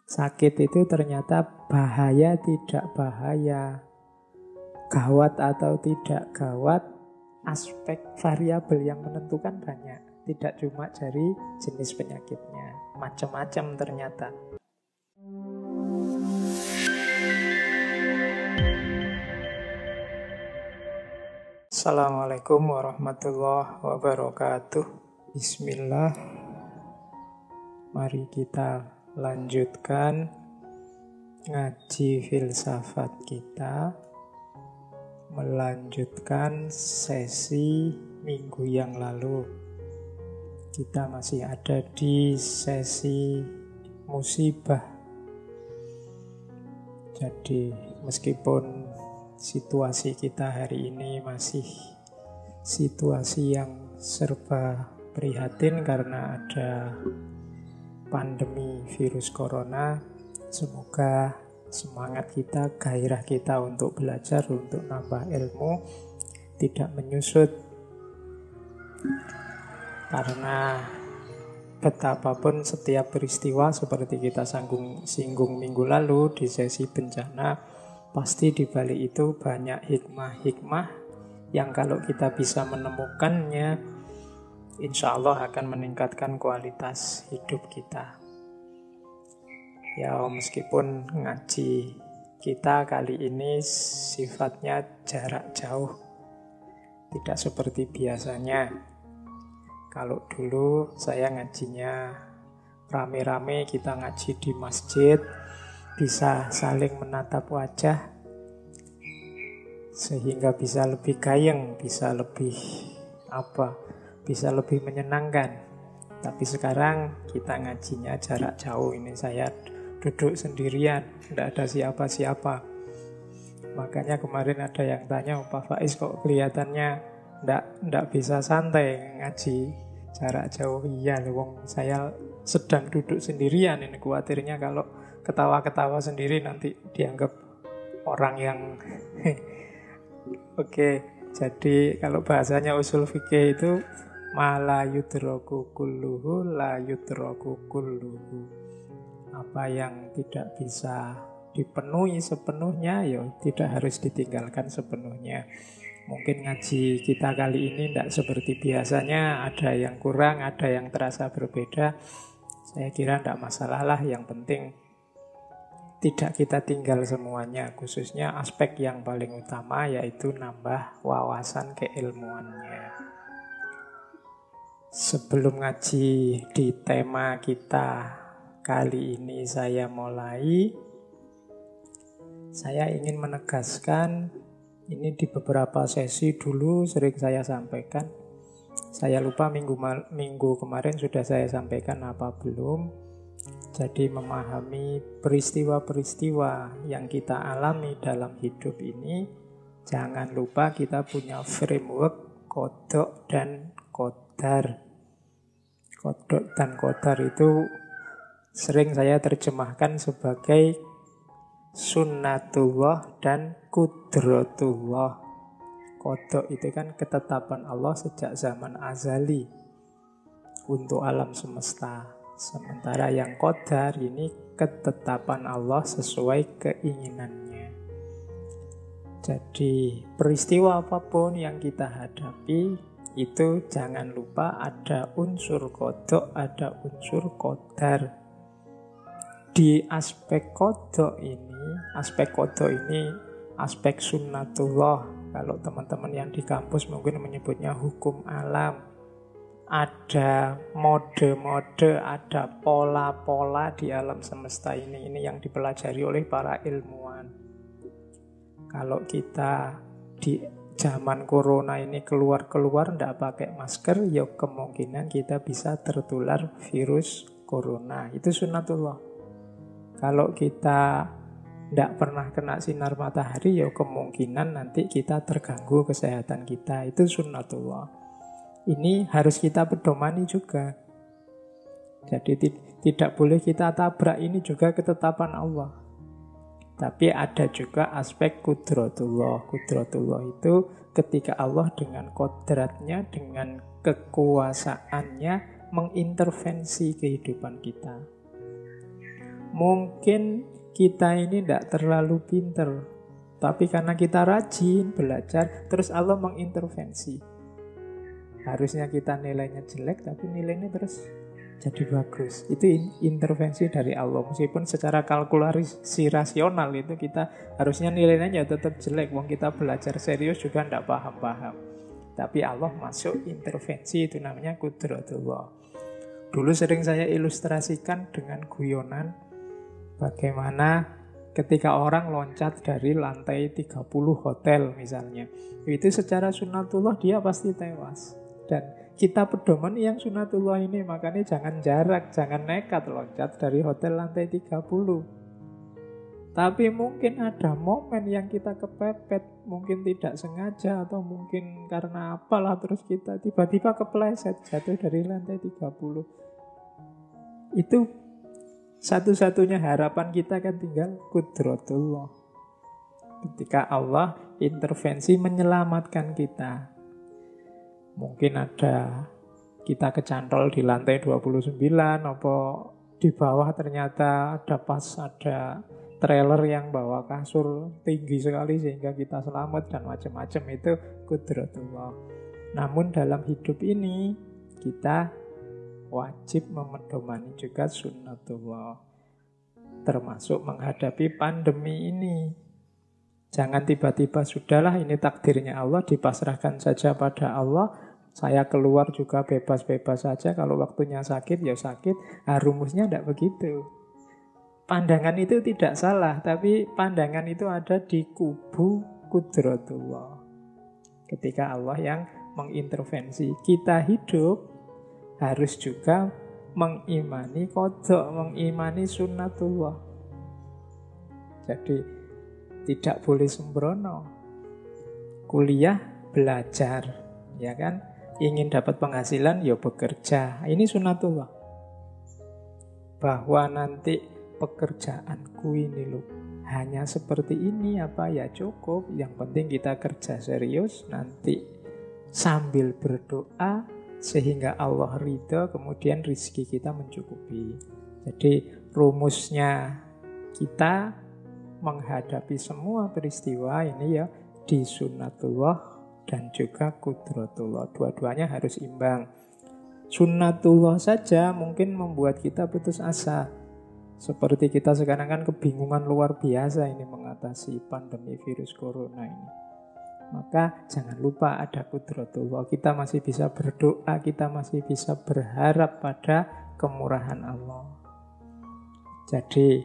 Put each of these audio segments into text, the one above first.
Sakit itu ternyata bahaya tidak bahaya, gawat atau tidak gawat, aspek variabel yang menentukan banyak. Tidak cuma dari jenis penyakitnya, macam-macam ternyata. Assalamualaikum warahmatullahi wabarakatuh. Bismillah. Mari kita lanjutkan ngaji filsafat kita, melanjutkan sesi minggu yang lalu. Kita masih ada di sesi musibah. Jadi meskipun situasi kita hari ini masih situasi yang serba prihatin karena ada pandemi virus corona, semoga semangat kita, gairah kita untuk belajar, untuk nambah ilmu tidak menyusut. Karena betapapun setiap peristiwa seperti kita singgung minggu lalu di sesi bencana, pasti di balik itu banyak hikmah-hikmah yang kalau kita bisa menemukannya, insya Allah akan meningkatkan kualitas hidup kita. Ya, meskipun ngaji kita kali ini sifatnya jarak jauh, tidak seperti biasanya. Kalau dulu saya ngajinya rame-rame, kita ngaji di masjid, bisa saling menatap wajah, sehingga bisa lebih gayeng, bisa lebih bisa lebih menyenangkan. Tapi sekarang kita ngajinya jarak jauh. Ini saya duduk sendirian, tidak ada siapa-siapa. Makanya kemarin ada yang tanya, Pak Faiz kok kelihatannya tidak bisa santai ngaji jarak jauh. Iya, wong saya sedang duduk sendirian. Ini khawatirnya kalau ketawa-ketawa sendiri nanti dianggap orang yang Oke, jadi kalau bahasanya usul fikih itu ma yudraku kulluhu la yudraku kulluhu. Apa yang tidak bisa dipenuhi sepenuhnya, ya tidak harus ditinggalkan sepenuhnya. Mungkin ngaji kita kali ini tidak seperti biasanya, ada yang kurang, ada yang terasa berbeda. Saya kira tidak masalah lah, yang penting tidak kita tinggal semuanya, khususnya aspek yang paling utama yaitu nambah wawasan keilmuannya. Sebelum ngaji di tema kita kali ini saya ingin menegaskan, ini di beberapa sesi dulu sering saya sampaikan. Saya lupa minggu kemarin sudah saya sampaikan apa belum. Jadi memahami peristiwa-peristiwa yang kita alami dalam hidup ini, jangan lupa kita punya framework qada dan qadar. Qada dan qadar itu sering saya terjemahkan sebagai sunnatullah dan qudratullah. Qada itu kan ketetapan Allah sejak zaman azali untuk alam semesta. Sementara yang qadar ini ketetapan Allah sesuai keinginannya. Jadi peristiwa apapun yang kita hadapi itu jangan lupa ada unsur qada, ada unsur qadar. Di aspek qada ini, aspek sunnatullah. Kalau teman-teman yang di kampus mungkin menyebutnya hukum alam. Ada mode-mode, ada pola-pola di alam semesta ini. Ini yang dipelajari oleh para ilmuwan. Kalau kita di zaman corona ini keluar-keluar tidak pakai masker, ya kemungkinan kita bisa tertular virus corona. Itu sunnatullah. Kalau kita tidak pernah kena sinar matahari, ya kemungkinan nanti kita terganggu kesehatan kita. Itu sunnatullah. Ini harus kita pedomani juga. Jadi tidak boleh kita tabrak, ini juga ketetapan Allah. Tapi ada juga aspek qudratullah. Qudratullah itu ketika Allah dengan kodratnya, dengan kekuasaannya mengintervensi kehidupan kita. Mungkin kita ini tidak terlalu pinter, tapi karena kita rajin belajar, terus Allah mengintervensi. Harusnya kita nilainya jelek, tapi nilainya terus jadi bagus. Itu intervensi dari Allah. Meskipun secara kalkulasi rasional itu kita harusnya nilainya ya tetap jelek. Wong kita belajar serius juga tidak paham-paham. Tapi Allah masuk intervensi, itu namanya qudratullah. Dulu sering saya ilustrasikan dengan guyonan bagaimana ketika orang loncat dari lantai 30 hotel misalnya. Itu secara sunatullah dia pasti tewas. Dan kita pedoman yang sunatullah ini, makanya jangan jarak, jangan nekat loncat dari hotel lantai 30. Tapi mungkin ada momen yang kita kepepet, mungkin tidak sengaja atau mungkin karena apalah, terus kita tiba-tiba kepleset jatuh dari lantai 30. Itu satu-satunya harapan kita kan tinggal qudratullah. Ketika Allah intervensi menyelamatkan kita. Mungkin ada kita kecantol di lantai 29, apa di bawah ternyata ada trailer yang bawa kasur tinggi sekali sehingga kita selamat dan macam-macam, itu qudratullah. Namun dalam hidup ini kita wajib memedomani juga sunnatullah, termasuk menghadapi pandemi ini. Jangan tiba-tiba sudahlah ini takdirnya Allah, dipasrahkan saja pada Allah. Saya keluar juga bebas-bebas saja, kalau waktunya sakit ya sakit. Rumusnya tidak begitu. Pandangan itu tidak salah, tapi pandangan itu ada di kubu qudratullah. Ketika Allah yang mengintervensi, kita hidup harus juga mengimani qada, mengimani sunnatullah. Jadi tidak boleh sembrono. Kuliah, belajar, ya kan? Ingin dapat penghasilan, ya bekerja. Ini sunnatullah. Bahwa nanti pekerjaanku ini loh hanya seperti ini apa ya cukup. Yang penting kita kerja serius, nanti sambil berdoa sehingga Allah ridha, kemudian rizki kita mencukupi. Jadi rumusnya kita menghadapi semua peristiwa ini ya di sunnatullah dan juga qudratullah. Dua-duanya harus imbang. Sunnatullah saja mungkin membuat kita putus asa. Seperti kita sekarang kan kebingungan luar biasa ini mengatasi pandemi virus corona ini. Maka jangan lupa ada qudratullah. Kita masih bisa berdoa, kita masih bisa berharap pada kemurahan Allah. Jadi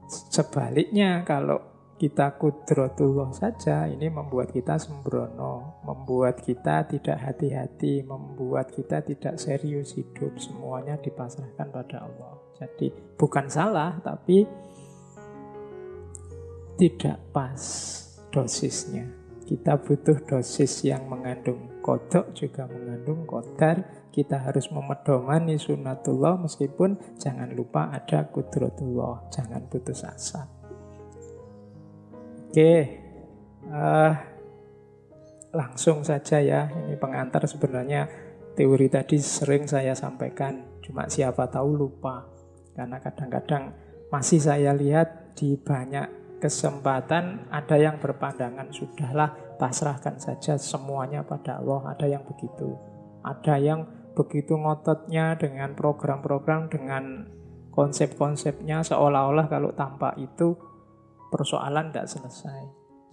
sebaliknya, kalau kita qudratullah saja, ini membuat kita sembrono, membuat kita tidak hati-hati, membuat kita tidak serius hidup. Semuanya dipasrahkan pada Allah. Jadi bukan salah, tapi tidak pas dosisnya. Kita butuh dosis yang mengandung qada juga mengandung qadar. Kita harus memedomani sunnatullah, meskipun jangan lupa ada qudratullah. Jangan putus asa. Oke, langsung saja ya. Ini pengantar, sebenarnya teori tadi sering saya sampaikan, cuma siapa tahu lupa. Karena kadang-kadang masih saya lihat di banyak kesempatan ada yang berpandangan sudahlah pasrahkan saja semuanya pada Allah. Ada yang begitu. Ada yang begitu ngototnya dengan program-program, dengan konsep-konsepnya, seolah-olah kalau tanpa itu persoalan tidak selesai.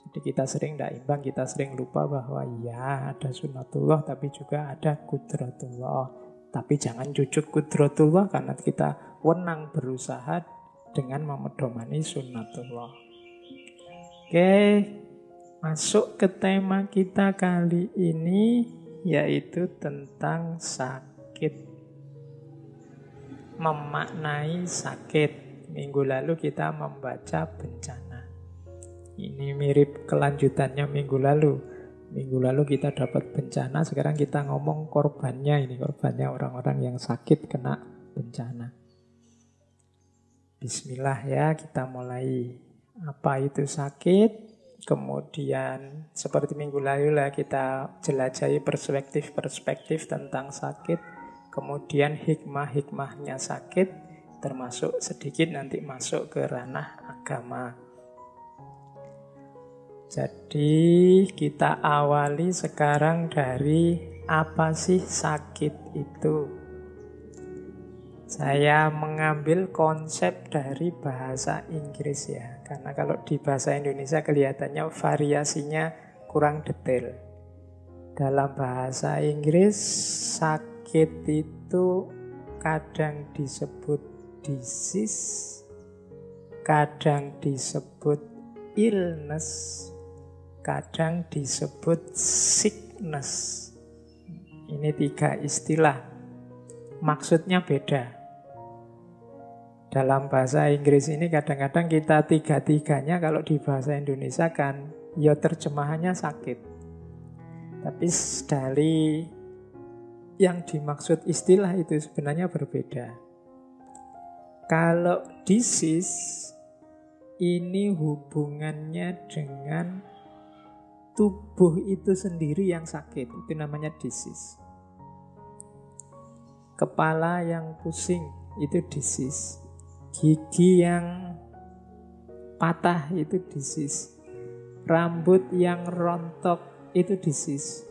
Jadi kita sering tidak imbang, kita sering lupa bahwa ya ada sunnatullah tapi juga ada qudratullah. Tapi jangan jujuk qudratullah karena kita wenang berusaha dengan memedomani sunnatullah. Oke, masuk ke tema kita kali ini, yaitu tentang sakit. Memaknai sakit. Minggu lalu kita membaca bencana. Ini mirip kelanjutannya minggu lalu. Minggu lalu kita dapat bencana, sekarang kita ngomong korbannya. Ini korbannya orang-orang yang sakit kena bencana. Bismillah ya, kita mulai. Apa itu sakit? Kemudian seperti minggu lalu lah kita jelajahi perspektif-perspektif tentang sakit. Kemudian hikmah-hikmahnya sakit. termasuk sedikit nanti masuk ke ranah agama. Jadi kita awali sekarang dari apa sih sakit itu. Saya mengambil konsep dari bahasa Inggris ya, karena kalau di bahasa Indonesia kelihatannya variasinya kurang detail. Dalam bahasa Inggris, sakit itu kadang disebut disease, kadang disebut illness, kadang disebut sickness. Ini 3 istilah. Maksudnya beda. Dalam bahasa Inggris ini kadang-kadang kita 3-3-nya kalau di bahasa Indonesia kan ya terjemahannya sakit. Tapi dari yang dimaksud istilah itu sebenarnya berbeda. Kalau disease ini hubungannya dengan tubuh itu sendiri yang sakit. Itu namanya disease. Kepala yang pusing itu disease. Gigi yang patah itu disease. Rambut yang rontok itu disease.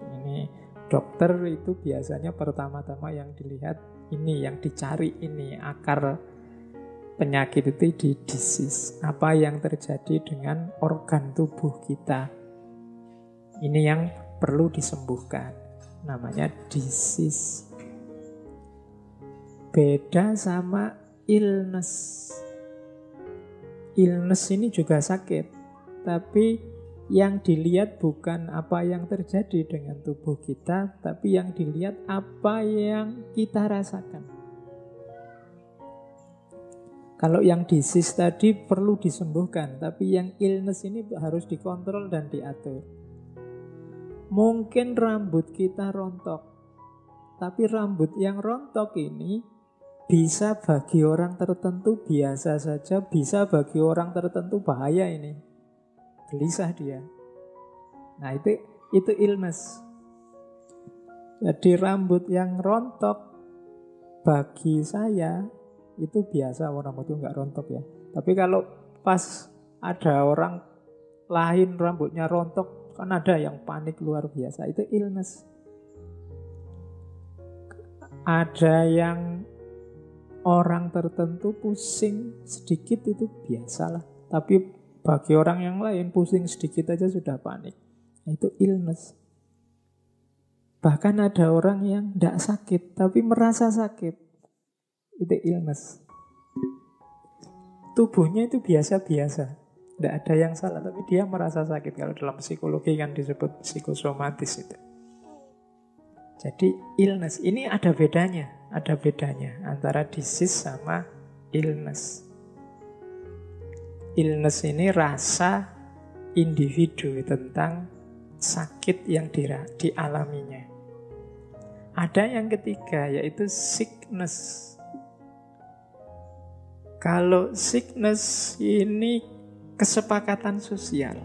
Ini dokter itu biasanya pertama-tama yang dilihat ini, yang dicari ini akar penyakit itu di disease. Apa yang terjadi dengan organ tubuh kita. Ini yang perlu disembuhkan. Namanya disease. Beda sama illness. Illness ini juga sakit. Tapi yang dilihat bukan apa yang terjadi dengan tubuh kita, tapi yang dilihat apa yang kita rasakan. Kalau yang disease tadi perlu disembuhkan, tapi yang illness ini harus dikontrol dan diatur. Mungkin rambut kita rontok, tapi rambut yang rontok ini bisa bagi orang tertentu biasa saja, bisa bagi orang tertentu bahaya ini. Gelisah dia. Nah itu illness. Jadi rambut yang rontok bagi saya itu biasa, orang itu nggak rontok ya. Tapi kalau pas ada orang lain rambutnya rontok, kan ada yang panik luar biasa. Itu illness. Ada yang orang tertentu pusing sedikit itu biasalah. Tapi bagi orang yang lain pusing sedikit aja sudah panik. Itu illness. Bahkan ada orang yang tidak sakit tapi merasa sakit. Itu illness. Tubuhnya itu biasa-biasa. Tidak ada yang salah, tapi dia merasa sakit. Kalau dalam psikologi kan disebut psikosomatis itu. Jadi illness ini ada bedanya antara disease sama illness. Illness ini rasa individu tentang sakit yang dialaminya. Ada yang ketiga yaitu sickness. Kalau sickness ini kesepakatan sosial.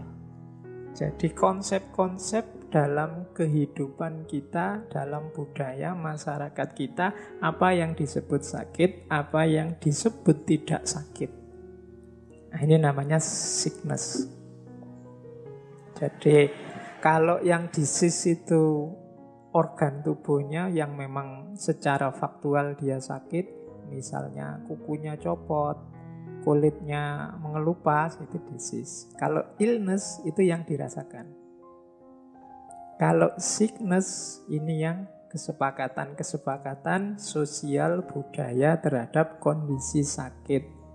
Jadi konsep-konsep dalam kehidupan kita, dalam budaya masyarakat kita, apa yang disebut sakit, apa yang disebut tidak sakit. Nah, ini namanya sickness. Jadi kalau yang disease itu organ tubuhnya yang memang secara faktual dia sakit, misalnya kukunya copot, kulitnya mengelupas, itu disease. Kalau illness itu yang dirasakan. Kalau sickness ini yang kesepakatan sosial budaya terhadap kondisi sakit.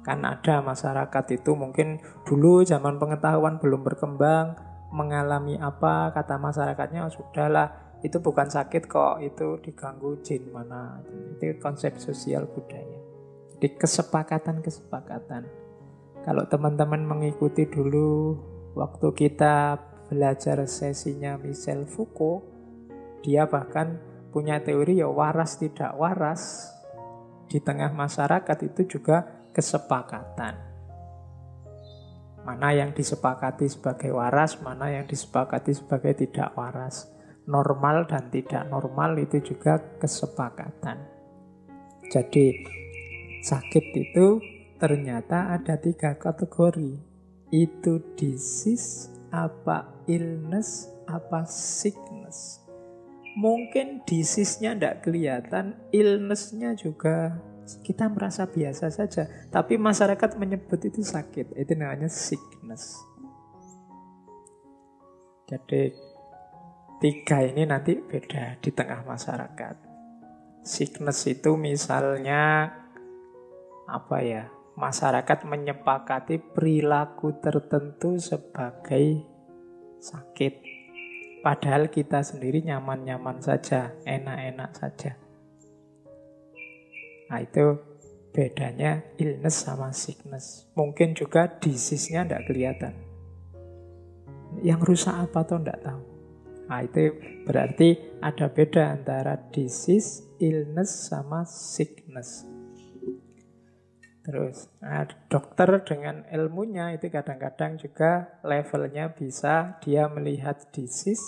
Kan ada masyarakat itu mungkin dulu zaman pengetahuan belum berkembang, mengalami apa, kata masyarakatnya, sudahlah, itu bukan sakit kok, itu diganggu jin mana. Itu konsep sosial budaya. Jadi kesepakatan. Kalau teman-teman mengikuti dulu waktu kita belajar sesinya Michel Foucault, dia bahkan punya teori ya waras tidak waras. Di tengah masyarakat itu juga kesepakatan. Mana yang disepakati sebagai waras, mana yang disepakati sebagai tidak waras. Normal dan tidak normal itu juga kesepakatan. Jadi sakit itu ternyata ada 3 kategori. Itu disease, apa illness, apa sickness. Mungkin disease-nya tidak kelihatan, illness-nya juga kita merasa biasa saja. Tapi masyarakat menyebut itu sakit. Itu namanya sickness. Jadi 3 ini nanti beda di tengah masyarakat. Sickness itu misalnya apa ya? Masyarakat menyepakati perilaku tertentu sebagai sakit. Padahal kita sendiri nyaman-nyaman saja, enak-enak saja. Nah itu bedanya illness sama sickness. Mungkin juga disease-nya tidak kelihatan. Yang rusak apa tuh tidak tahu. Nah itu berarti ada beda antara disease, illness sama sickness. Terus, dokter dengan ilmunya itu kadang-kadang juga levelnya bisa dia melihat disease,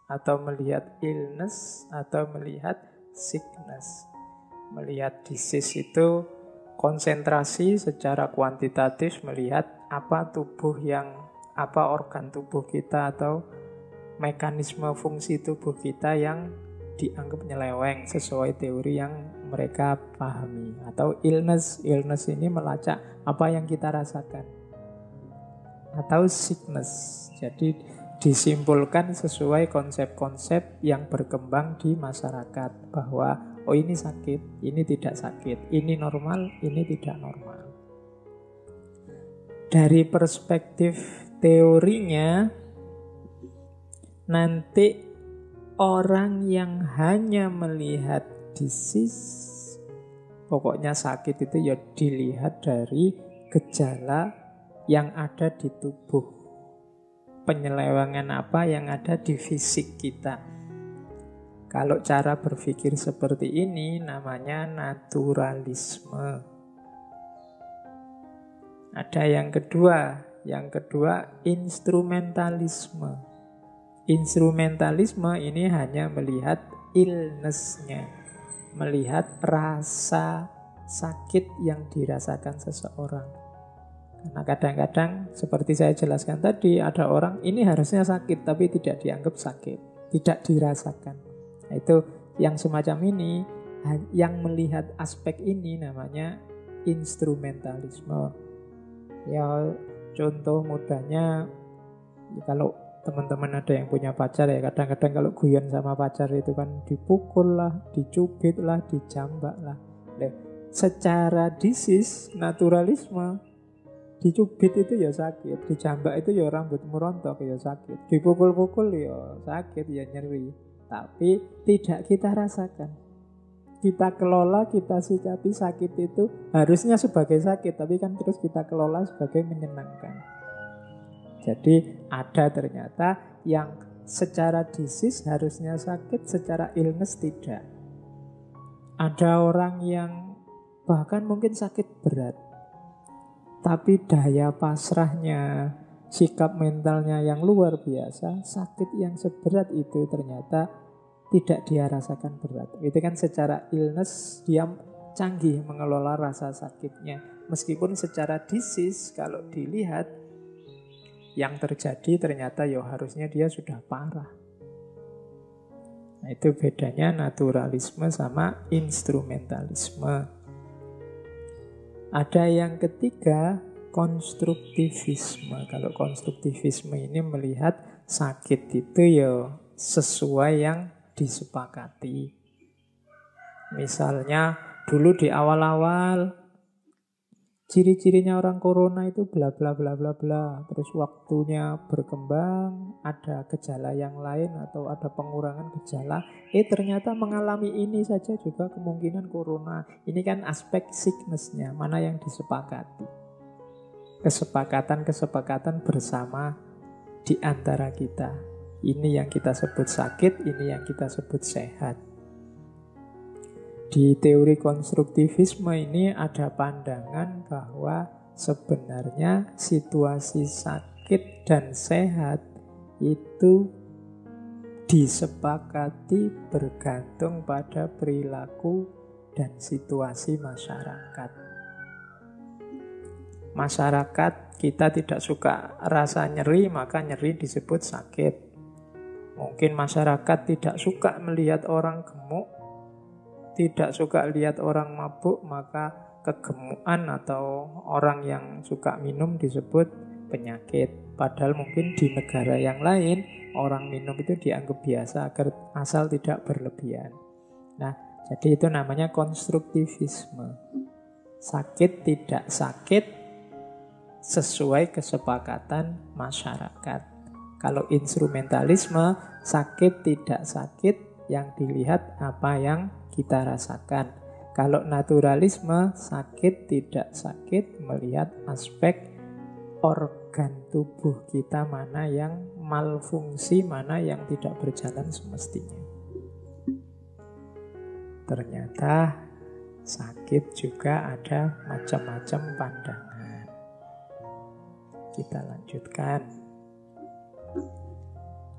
atau melihat illness, atau melihat sickness. Melihat disease itu konsentrasi secara kuantitatif, melihat apa organ tubuh kita atau mekanisme fungsi tubuh kita yang dianggap nyeleweng sesuai teori yang mereka pahami. Atau illness ini melacak apa yang kita rasakan. Atau sickness, jadi disimpulkan sesuai konsep-konsep yang berkembang di masyarakat, bahwa oh ini sakit, ini tidak sakit, ini normal, ini tidak normal. Dari perspektif teorinya, nanti orang yang hanya melihat disease, pokoknya sakit itu ya dilihat dari gejala yang ada di tubuh. Penyelewengan apa yang ada di fisik kita. Kalau cara berpikir seperti ini namanya naturalisme. Ada yang kedua instrumentalisme. Instrumentalisme ini hanya melihat illness-nya, melihat rasa sakit yang dirasakan seseorang. Karena kadang-kadang seperti saya jelaskan tadi, ada orang ini harusnya sakit tapi tidak dianggap sakit, tidak dirasakan. Nah, itu yang semacam ini, yang melihat aspek ini namanya instrumentalisme. Ya contoh mudahnya, kalau teman-teman ada yang punya pacar ya, kadang-kadang kalau guyon sama pacar itu kan dipukul lah, dicubit lah, dijambak lah. Secara disease, naturalisme, dicubit itu ya sakit, dijambak itu ya rambutmu rontok ya sakit, dipukul-pukul ya sakit, ya nyeri. Tapi tidak kita rasakan. Kita kelola, kita sikapi sakit itu harusnya sebagai sakit, tapi kan terus kita kelola sebagai menyenangkan. Jadi ada ternyata yang secara disease harusnya sakit, secara illness tidak. Ada orang yang bahkan mungkin sakit berat, tapi daya pasrahnya, sikap mentalnya yang luar biasa, sakit yang seberat itu ternyata tidak dia rasakan berat. Itu kan secara illness dia canggih mengelola rasa sakitnya. Meskipun secara disease kalau dilihat yang terjadi ternyata ya harusnya dia sudah parah. Nah, itu bedanya naturalisme sama instrumentalisme. Ada yang ketiga, konstruktivisme. Kalau konstruktivisme ini melihat sakit itu ya sesuai yang disepakati. Misalnya dulu di awal-awal ciri-cirinya orang corona itu bla bla bla bla bla. Terus waktunya berkembang, ada gejala yang lain atau ada pengurangan gejala. Ternyata mengalami ini saja juga kemungkinan corona. Ini kan aspek sickness-nya, mana yang disepakati. Kesepakatan bersama di antara kita. Ini yang kita sebut sakit, ini yang kita sebut sehat. Di teori konstruktivisme ini ada pandangan bahwa sebenarnya situasi sakit dan sehat itu disepakati bergantung pada perilaku dan situasi masyarakat. Masyarakat kita tidak suka rasa nyeri, maka nyeri disebut sakit. Mungkin masyarakat tidak suka melihat orang gemuk, tidak suka lihat orang mabuk, maka kegemukan atau orang yang suka minum disebut penyakit. Padahal mungkin di negara yang lain orang minum itu dianggap biasa agar asal tidak berlebihan. Nah, jadi itu namanya konstruktivisme. Sakit tidak sakit sesuai kesepakatan masyarakat. Kalau instrumentalisme, sakit tidak sakit, yang dilihat apa yang kita rasakan. Kalau naturalisme, sakit tidak sakit, melihat aspek organ tubuh kita mana yang malfungsi, mana yang tidak berjalan semestinya. Ternyata sakit juga ada macam-macam pandangan. Kita lanjutkan.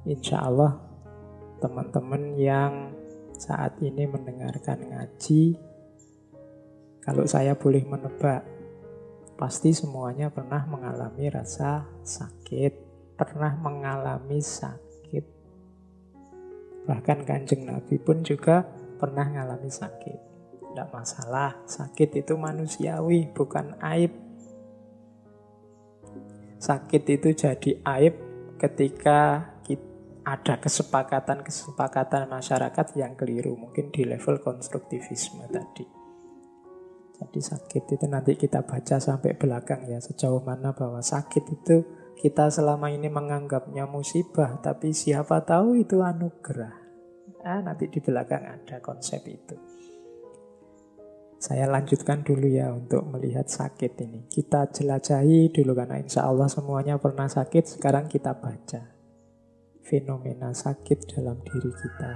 Insya Allah teman-teman yang saat ini mendengarkan ngaji, kalau saya boleh menebak, pasti semuanya pernah mengalami rasa sakit, pernah mengalami sakit. Bahkan Kanjeng Nabi pun juga pernah mengalami sakit. Tidak masalah, sakit itu manusiawi, bukan aib. Sakit itu jadi aib ketika ada kesepakatan masyarakat yang keliru, mungkin di level konstruktivisme tadi. Jadi sakit itu nanti kita baca sampai belakang ya, sejauh mana bahwa sakit itu kita selama ini menganggapnya musibah, tapi siapa tahu itu anugerah. Nanti di belakang ada konsep itu. Saya lanjutkan dulu ya untuk melihat sakit ini. Kita jelajahi dulu karena insya Allah semuanya pernah sakit. Sekarang kita baca fenomena sakit dalam diri kita.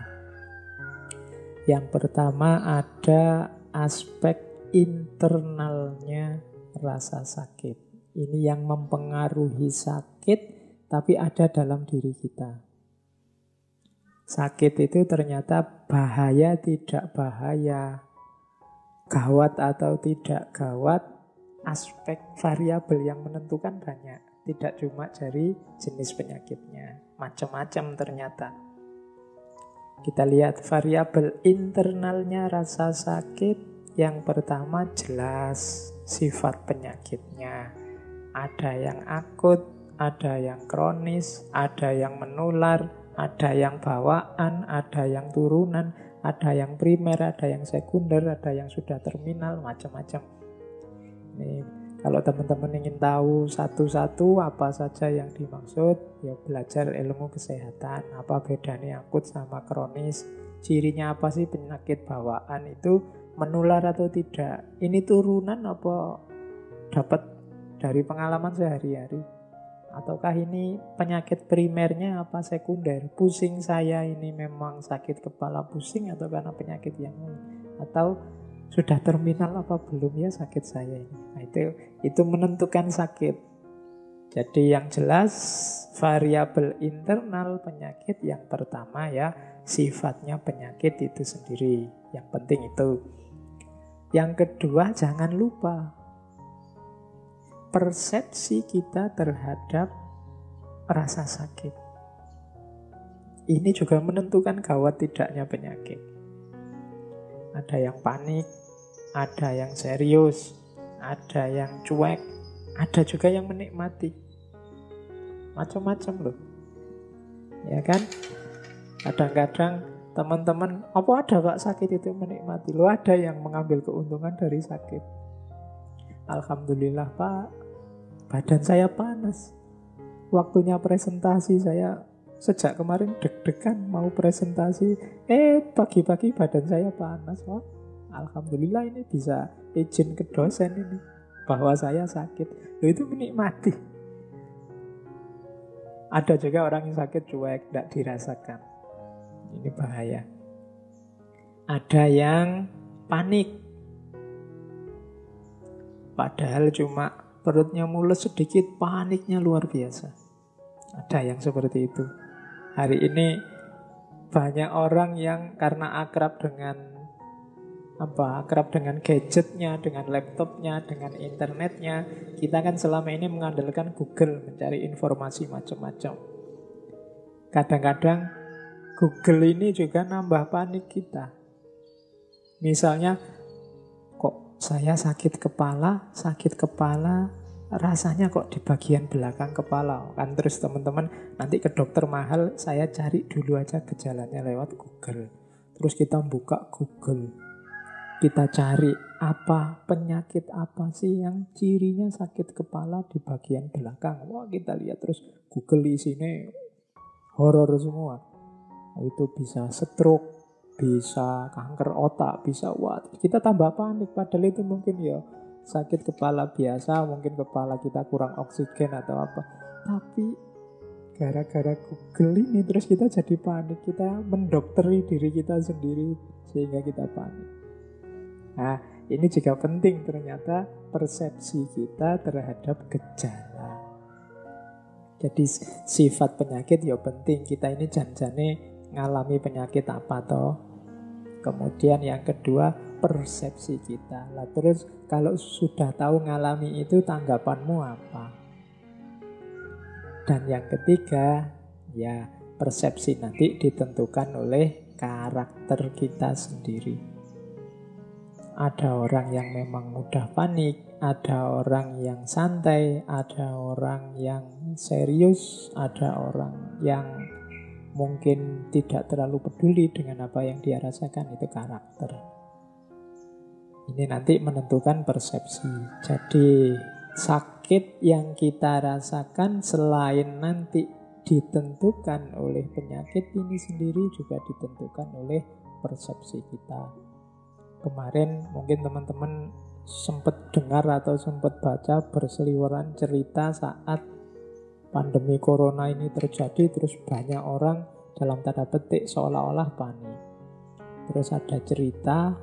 Yang pertama ada aspek internalnya rasa sakit. Ini yang mempengaruhi sakit, tapi ada dalam diri kita. Sakit itu ternyata bahaya tidak bahaya, gawat atau tidak gawat, aspek variabel yang menentukan banyak. Tidak cuma dari jenis penyakitnya, macam-macam ternyata. Kita lihat variabel internalnya rasa sakit. Yang pertama jelas sifat penyakitnya. Ada yang akut, ada yang kronis, ada yang menular, ada yang bawaan, ada yang turunan, ada yang primer, ada yang sekunder, ada yang sudah terminal, macam-macam. Ini kalau teman-teman ingin tahu satu-satu apa saja yang dimaksud, ya belajar ilmu kesehatan. Apa bedanya akut sama kronis? Cirinya apa sih penyakit bawaan itu? Menular atau tidak? Ini turunan apa dapat dari pengalaman sehari-hari? Ataukah ini penyakit primernya apa sekunder? Pusing saya ini memang sakit kepala pusing atau karena penyakit yang lain? Atau sudah terminal apa belum ya sakit saya ini? Nah, itu menentukan sakit. Jadi yang jelas variabel internal penyakit yang pertama ya sifatnya penyakit itu sendiri. Yang penting itu. Yang kedua, jangan lupa persepsi kita terhadap rasa sakit. Ini juga menentukan gawat tidaknya penyakit. Ada yang panik, ada yang serius, ada yang cuek, ada juga yang menikmati. Macam-macam loh. Ya kan? Kadang-kadang teman-teman, apa ada Pak sakit itu menikmati? Loh ada yang mengambil keuntungan dari sakit. Alhamdulillah Pak, badan saya panas. Waktunya presentasi saya sejak kemarin deg-degan mau presentasi. Pagi-pagi badan saya panas. Wah, alhamdulillah ini bisa izin ke dosen ini bahwa saya sakit. Loh itu menikmati. Ada juga orang yang sakit cuek, tidak dirasakan. Ini bahaya. Ada yang panik. Padahal cuma perutnya mules sedikit, paniknya luar biasa. Ada yang seperti itu. Hari ini banyak orang yang karena akrab dengan akrab dengan gadgetnya, dengan laptopnya, dengan internetnya. Kita kan selama ini mengandalkan Google mencari informasi macam-macam. Kadang-kadang Google ini juga nambah panik kita. Misalnya, kok saya sakit kepala, rasanya kok di bagian belakang kepala. Kan terus teman-teman nanti ke dokter mahal, saya cari dulu aja gejalanya lewat Google. Terus kita buka Google. Kita cari penyakit apa sih yang cirinya sakit kepala di bagian belakang. Wah, kita lihat terus Google isinya horor semua. Itu bisa stroke, bisa kanker otak, bisa kita tambah panik. Padahal itu mungkin ya sakit kepala biasa, mungkin kepala kita kurang oksigen atau apa. Tapi gara-gara Google ini terus kita jadi panik. Kita mendokteri diri kita sendiri sehingga kita panik. Nah, ini juga penting ternyata persepsi kita terhadap gejala. Jadi sifat penyakit ya penting. Kita ini janjane ngalami penyakit apa toh. Kemudian yang kedua, persepsi kita. Lah terus kalau sudah tahu ngalami itu tanggapanmu apa? Dan yang ketiga, ya persepsi nanti ditentukan oleh karakter kita sendiri. Ada orang yang memang mudah panik, ada orang yang santai, ada orang yang serius, ada orang yang mungkin tidak terlalu peduli dengan apa yang dia rasakan. Itu karakter. Ini nanti menentukan persepsi. Jadi sakit yang kita rasakan selain nanti ditentukan oleh penyakit ini sendiri, juga ditentukan oleh persepsi kita. Kemarin mungkin teman-teman sempat dengar atau sempat baca berseliweran cerita saat pandemi corona ini terjadi, terus banyak orang dalam tanda petik seolah-olah panik. Terus ada cerita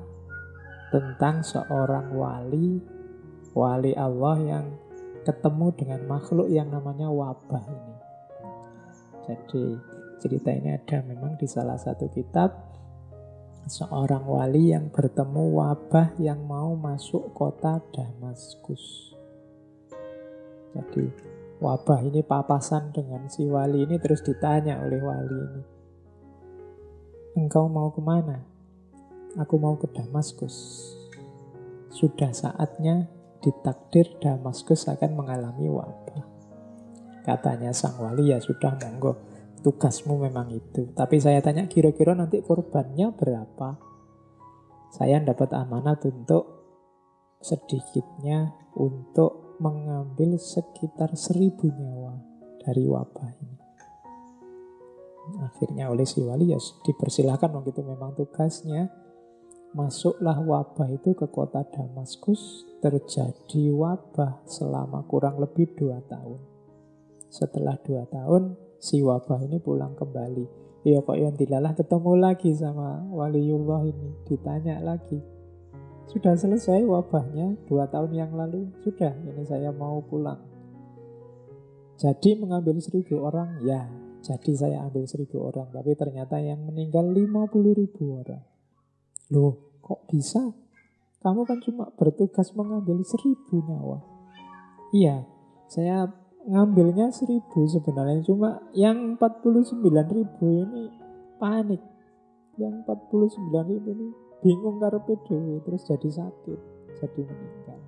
tentang seorang wali Allah yang ketemu dengan makhluk yang namanya wabah ini. Jadi cerita ini ada memang di salah satu kitab. Seorang wali yang bertemu wabah yang mau masuk kota Damaskus. Jadi wabah ini papasan dengan si wali ini, terus ditanya oleh wali ini, engkau mau kemana? Aku mau ke Damaskus. Sudah saatnya ditakdir Damaskus akan mengalami wabah. Katanya sang wali, ya sudah monggo. Tugasmu memang itu. Tapi saya tanya, kira-kira nanti korbannya berapa? Saya dapat amanat untuk sedikitnya untuk mengambil sekitar 1.000 nyawa dari wabah ini. Akhirnya oleh si wali ya dipersilahkan, begitu memang tugasnya. Masuklah wabah itu ke kota Damaskus. Terjadi wabah selama kurang lebih 2 tahun. Setelah 2 tahun si wabah ini pulang kembali. Ya kok yang dilalah ketemu lagi sama waliullah ini. Ditanya lagi, sudah selesai wabahnya 2 tahun yang lalu? Sudah, ini saya mau pulang. Jadi mengambil 1.000 orang? Ya, jadi saya ambil 1.000 orang. Tapi ternyata yang meninggal 50.000 orang. Loh, kok bisa? Kamu kan cuma bertugas mengambil 1.000 nyawa. Iya, saya ngambilnya 1.000 sebenarnya, cuma yang 49.000 ini panik. Yang 49.000 ini bingung karepe dhewe, terus jadi sakit, jadi meninggal.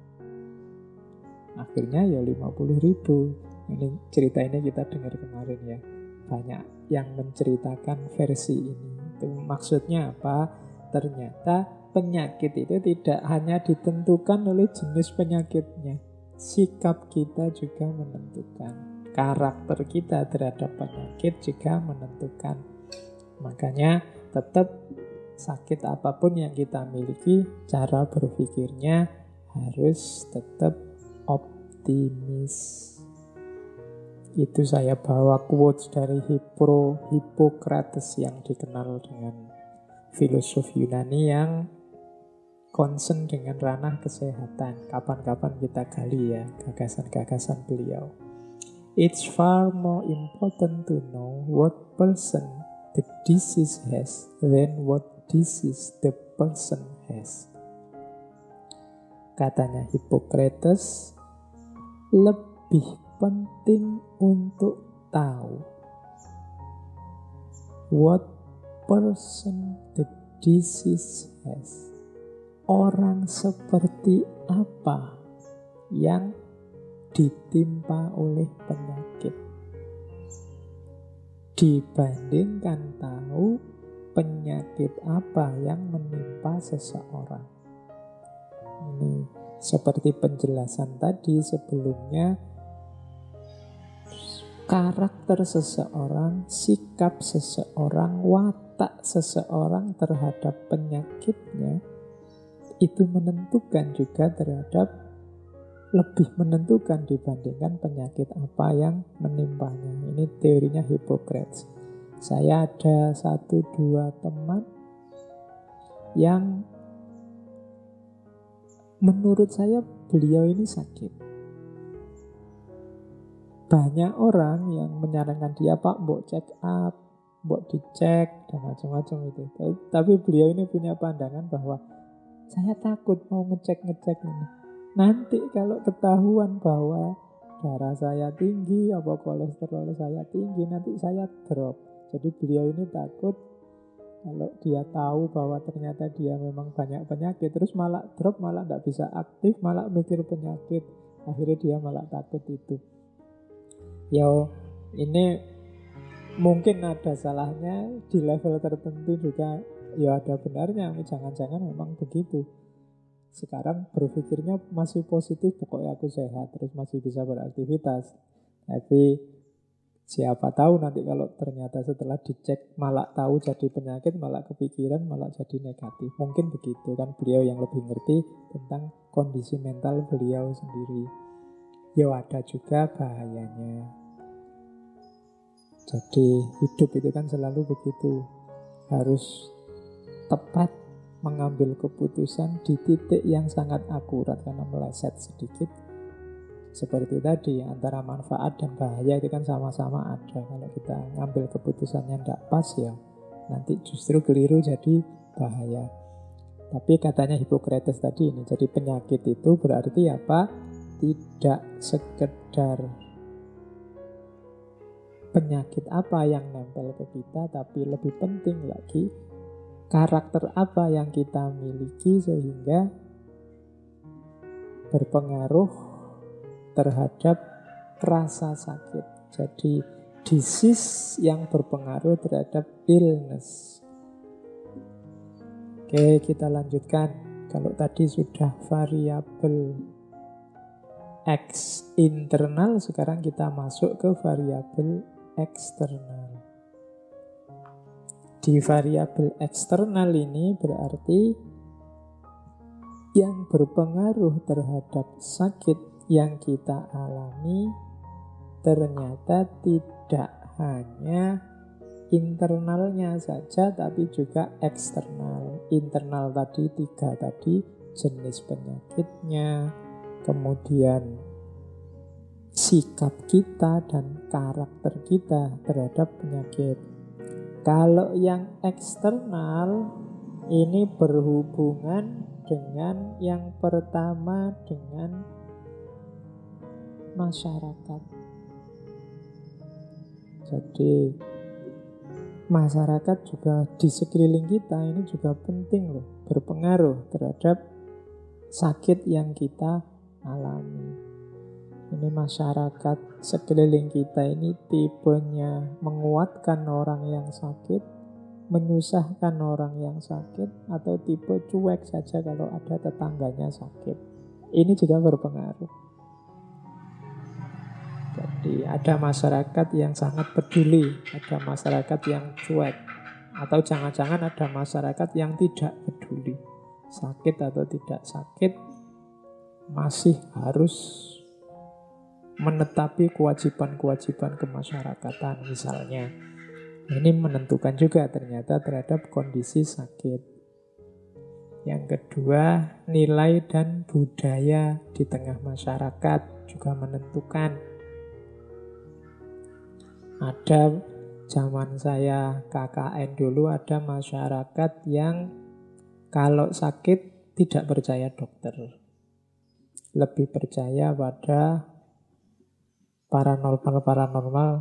Akhirnya ya 50.000. Ini cerita ini kita dengar kemarin ya. Banyak yang menceritakan versi ini. Itu maksudnya apa? Ternyata penyakit itu tidak hanya ditentukan oleh jenis penyakitnya. Sikap kita juga menentukan. Karakter kita terhadap penyakit juga menentukan. Makanya tetap sakit apapun yang kita miliki, cara berpikirnya harus tetap optimis. Itu saya bawa quotes dari Hippocrates yang dikenal dengan filosof Yunani yang concern dengan ranah kesehatan. Kapan-kapan kita gali ya gagasan-gagasan beliau. It's far more important to know what person the disease has than what disease the person has. Katanya Hippocrates, lebih penting untuk tahu what person the disease has. Orang seperti apa yang ditimpa oleh penyakit, dibandingkan tahu penyakit apa yang menimpa seseorang. Ini seperti penjelasan tadi sebelumnya, karakter seseorang, sikap seseorang, watak seseorang terhadap penyakitnya itu menentukan juga lebih menentukan dibandingkan penyakit apa yang menimpanya. Ini teorinya Hippocrates. Saya ada 1-2 teman yang menurut saya beliau ini sakit. Banyak orang yang menyarankan dia, Pak, mbok check up, mbok dicek, dan macam-macam itu. Tapi beliau ini punya pandangan bahwa saya takut mau ngecek-ngecek ini. Nanti kalau ketahuan bahwa darah saya tinggi, apa kolesterol saya tinggi, nanti saya drop. Jadi beliau ini takut kalau dia tahu bahwa ternyata dia memang banyak penyakit, terus malah drop, malah tidak bisa aktif, malah mikir penyakit. Akhirnya dia malah takut itu. Ya, ini mungkin ada salahnya di level tertentu juga. Ya ada benarnya, jangan-jangan memang begitu. Sekarang berpikirnya masih positif, pokoknya aku sehat, terus masih bisa beraktivitas. Tapi siapa tahu nanti kalau ternyata setelah dicek malah tahu jadi penyakit, malah kepikiran, malah jadi negatif. Mungkin begitu kan, beliau yang lebih ngerti tentang kondisi mental beliau sendiri. Ya ada juga bahayanya. Jadi hidup itu kan selalu begitu, harus tepat mengambil keputusan di titik yang sangat akurat, karena meleset sedikit seperti tadi antara manfaat dan bahaya itu kan sama-sama ada. Kalau kita ngambil keputusannya tidak pas, ya nanti justru keliru jadi bahaya. Tapi katanya Hippocrates tadi ini, jadi penyakit itu berarti apa? Tidak sekedar penyakit apa yang nempel ke kita, tapi lebih penting lagi karakter apa yang kita miliki sehingga berpengaruh terhadap rasa sakit. Jadi disease yang berpengaruh terhadap illness. Oke, kita lanjutkan. Kalau tadi sudah variabel X internal, sekarang kita masuk ke variabel eksternal. Di variabel eksternal ini berarti yang berpengaruh terhadap sakit yang kita alami ternyata tidak hanya internalnya saja, tapi juga eksternal. Internal tadi 3 tadi, jenis penyakitnya, kemudian sikap kita dan karakter kita terhadap penyakit. Kalau yang eksternal ini berhubungan dengan yang pertama, dengan masyarakat. Jadi masyarakat juga di sekeliling kita ini juga penting loh, berpengaruh terhadap sakit yang kita alami. Ini masyarakat sekeliling kita ini tipenya menguatkan orang yang sakit, menyusahkan orang yang sakit, atau tipe cuek saja kalau ada tetangganya sakit. Ini juga berpengaruh. Jadi ada masyarakat yang sangat peduli, ada masyarakat yang cuek, atau jangan-jangan ada masyarakat yang tidak peduli. Sakit atau tidak sakit, masih harus menetapi kewajiban-kewajiban kemasyarakatan misalnya. Ini menentukan juga ternyata terhadap kondisi sakit. Yang kedua, nilai dan budaya di tengah masyarakat juga menentukan. Ada zaman saya KKN dulu, ada masyarakat yang kalau sakit tidak percaya dokter. lebih percaya pada paranormal-paranormal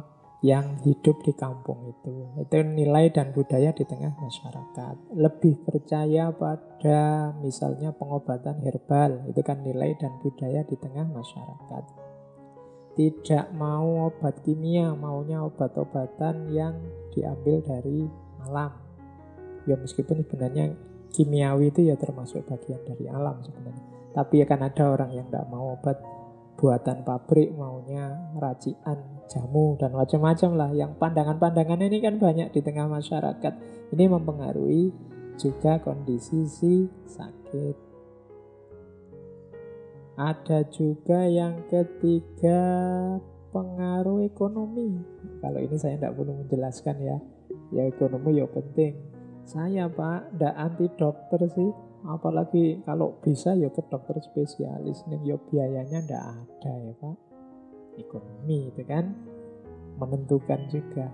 yang hidup di kampung itu. Itu nilai dan budaya di tengah masyarakat. Lebih percaya pada misalnya pengobatan herbal. Itu kan nilai dan budaya di tengah masyarakat. Tidak mau obat kimia, maunya obat-obatan yang diambil dari alam. Ya meskipun sebenarnya kimiawi itu ya termasuk bagian dari alam sebenarnya. Tapi akan ada orang yang tidak mau obat buatan pabrik, maunya racikan jamu dan macam-macam lah. Yang pandangan-pandangan ini kan banyak di tengah masyarakat. Ini mempengaruhi juga kondisi si sakit. Ada juga yang ketiga, pengaruh ekonomi. Kalau ini saya tidak perlu menjelaskan ya. Ya ekonomi ya penting. Saya Pak, tidak anti dokter sih. Apalagi kalau bisa ya ke dokter spesialis. Nih ya biayanya tidak ada ya Pak. Ekonomi itu kan menentukan juga.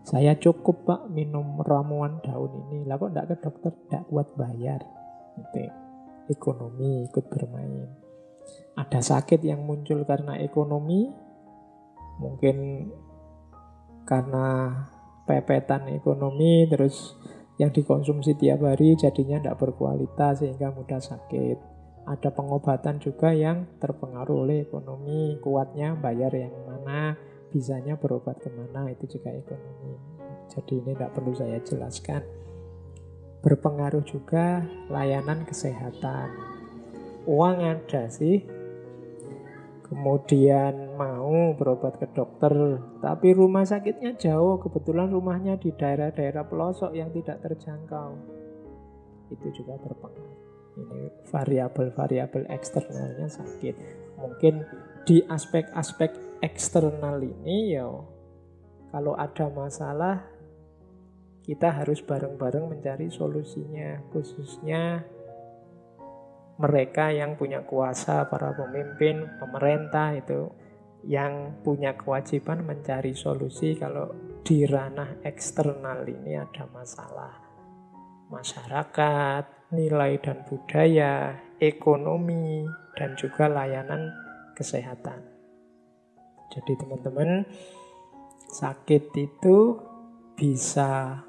Saya cukup Pak minum ramuan daun ini. Lah kok tidak ke dokter? Tidak kuat bayar. Gitu. Ekonomi ikut bermain. Ada sakit yang muncul karena ekonomi, mungkin karena pepetan ekonomi, terus yang dikonsumsi tiap hari jadinya tidak berkualitas sehingga mudah sakit. Ada pengobatan juga yang terpengaruh oleh ekonomi, kuatnya bayar yang mana, bisanya berobat kemana, itu juga ekonomi. Jadi ini tidak perlu saya jelaskan. Berpengaruh juga layanan kesehatan. Uang ada sih, kemudian mau berobat ke dokter, tapi rumah sakitnya jauh, kebetulan rumahnya di daerah-daerah pelosok yang tidak terjangkau. Itu juga berpengaruh. Ini variabel-variabel eksternalnya sakit. Mungkin di aspek-aspek eksternal ini ya, kalau ada masalah kita harus bareng-bareng mencari solusinya, khususnya mereka yang punya kuasa, para pemimpin, pemerintah itu yang punya kewajiban mencari solusi kalau di ranah eksternal ini ada masalah. Masyarakat, nilai dan budaya, ekonomi, dan juga layanan kesehatan. Jadi teman-teman, sakit itu bisa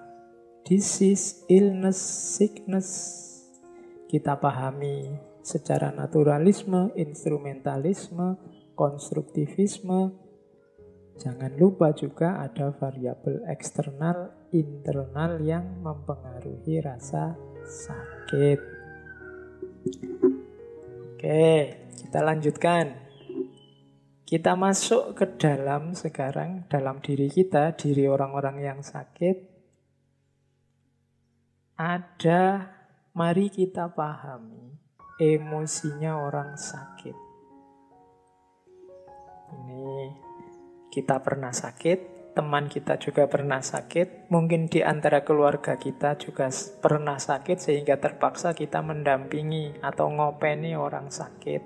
disease, illness, sickness. Kita pahami secara naturalisme, instrumentalisme, konstruktivisme. Jangan lupa juga ada variabel eksternal, internal yang mempengaruhi rasa sakit. Oke, kita lanjutkan. Kita masuk ke dalam sekarang, dalam diri kita, diri orang-orang yang sakit. Mari kita pahami emosinya orang sakit. Ini kita pernah sakit, teman kita juga pernah sakit, mungkin di antara keluarga kita juga pernah sakit sehingga terpaksa kita mendampingi atau ngopeni orang sakit.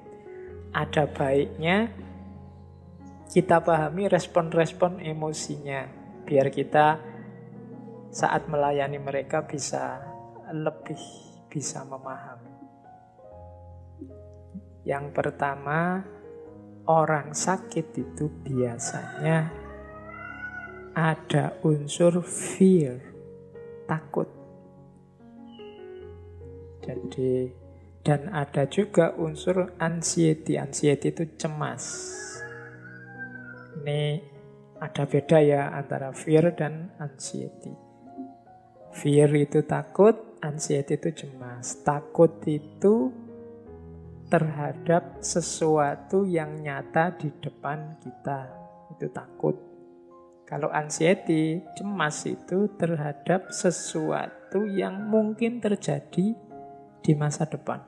Ada baiknya kita pahami respon-respon emosinya biar kita saat melayani mereka lebih bisa memahami. Yang pertama, orang sakit itu biasanya ada unsur fear, takut. Jadi, dan ada juga unsur anxiety. Anxiety itu cemas. Ini ada beda ya antara fear dan anxiety. Fear itu takut, anxiety itu cemas. Takut itu terhadap sesuatu yang nyata di depan kita. Itu takut. Kalau anxiety, cemas itu terhadap sesuatu yang mungkin terjadi di masa depan.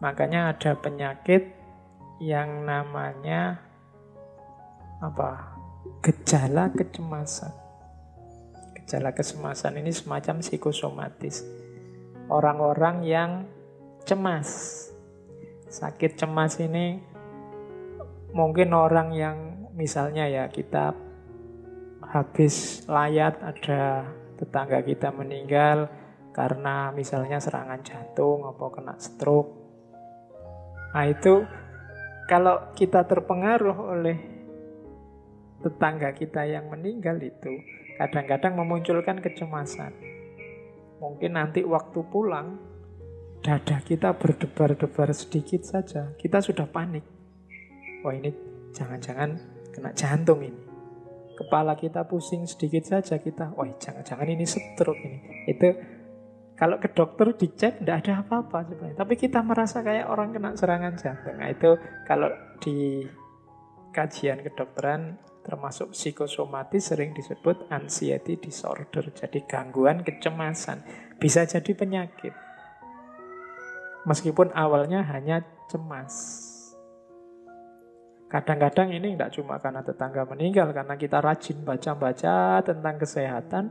Makanya ada penyakit yang namanya gejala kecemasan. Gejala kecemasan ini semacam psikosomatis. Orang-orang yang cemas. Sakit cemas ini mungkin orang yang misalnya ya kita habis layat, ada tetangga kita meninggal karena misalnya serangan jantung atau kena stroke. Nah itu kalau kita terpengaruh oleh tetangga kita yang meninggal itu, kadang-kadang memunculkan kecemasan. Mungkin nanti waktu pulang, dada kita berdebar-debar sedikit saja, kita sudah panik. Wah ini jangan-jangan kena jantung ini. Kepala kita pusing sedikit saja kita, wah jangan-jangan ini stroke ini. Itu kalau ke dokter dicek tidak ada apa-apa sebenarnya. Tapi kita merasa kayak orang kena serangan jantung. Nah itu kalau di kajian kedokteran termasuk psikosomatis sering disebut anxiety disorder. Jadi gangguan kecemasan. Bisa jadi penyakit. Meskipun awalnya hanya cemas. Kadang-kadang ini tidak cuma karena tetangga meninggal, karena kita rajin baca-baca tentang kesehatan,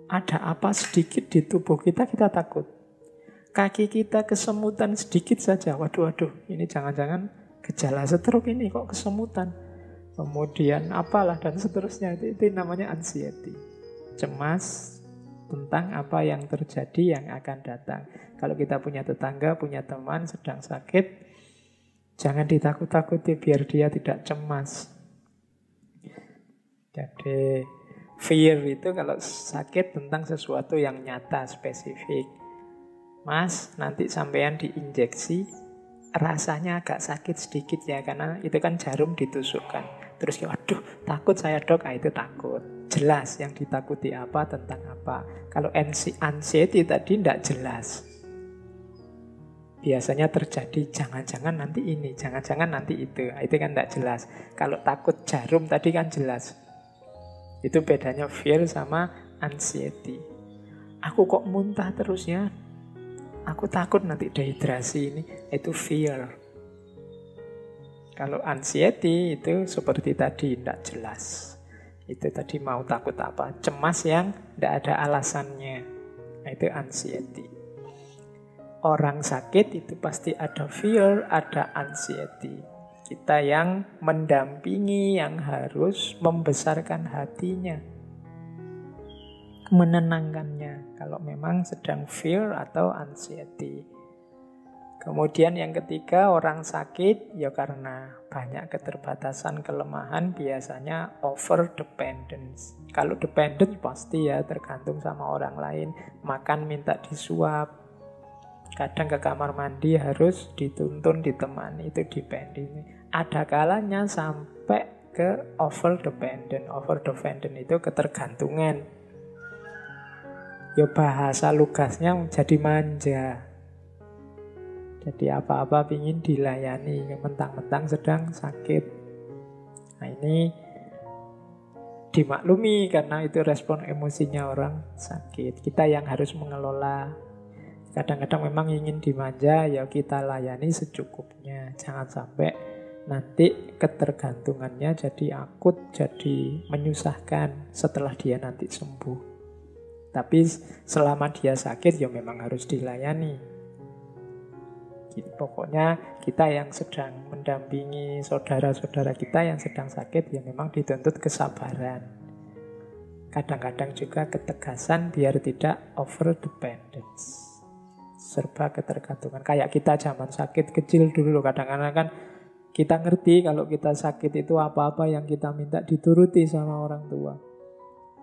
ada apa sedikit di tubuh kita, kita takut. Kaki kita kesemutan sedikit saja, waduh, ini jangan-jangan gejala stroke ini kok kesemutan. Kemudian apalah dan seterusnya, itu namanya anxiety. Cemas tentang apa yang terjadi, yang akan datang. Kalau kita punya tetangga, punya teman sedang sakit, jangan ditakut-takuti biar dia tidak cemas. Jadi fear itu kalau sakit tentang sesuatu yang nyata, spesifik. Mas, nanti sampean diinjeksi, rasanya agak sakit sedikit ya, karena itu kan jarum ditusukkan. Terus waduh, takut saya dok, itu takut. Jelas yang ditakuti apa, tentang apa. Kalau anxiety tadi tidak jelas. Biasanya terjadi jangan-jangan nanti ini, jangan-jangan nanti itu. Itu kan tidak jelas. Kalau takut jarum tadi kan jelas. Itu bedanya fear sama anxiety. Aku kok muntah terus ya? Aku takut nanti dehidrasi ini. Itu fear. Kalau anxiety itu seperti tadi, tidak jelas. Itu tadi mau takut apa? Cemas yang tidak ada alasannya. Itu anxiety. Orang sakit itu pasti ada fear, ada anxiety. Kita yang mendampingi, yang harus membesarkan hatinya, menenangkannya kalau memang sedang fear atau anxiety. Kemudian yang ketiga, orang sakit ya karena banyak keterbatasan, kelemahan, biasanya over dependence. Kalau dependent pasti ya tergantung sama orang lain, makan minta disuap. Kadang ke kamar mandi harus dituntun, ditemani, itu dependent. Ada kalanya sampai ke over dependent. Over dependent itu ketergantungan. Ya bahasa lugasnya jadi manja. Jadi apa-apa pingin dilayani, mentang-mentang sedang sakit. Nah ini dimaklumi karena itu respon emosinya orang sakit. Kita yang harus mengelola. Kadang-kadang memang ingin dimanja, ya kita layani secukupnya. Jangan sampai nanti ketergantungannya jadi akut, jadi menyusahkan setelah dia nanti sembuh. Tapi selama dia sakit, ya memang harus dilayani. Pokoknya kita yang sedang mendampingi saudara-saudara kita yang sedang sakit, ya memang dituntut kesabaran. Kadang-kadang juga ketegasan biar tidak over dependence. Serba ketergantungan. Kayak kita zaman sakit kecil dulu, kadang-kadang kan kita ngerti kalau kita sakit itu apa-apa yang kita minta dituruti sama orang tua.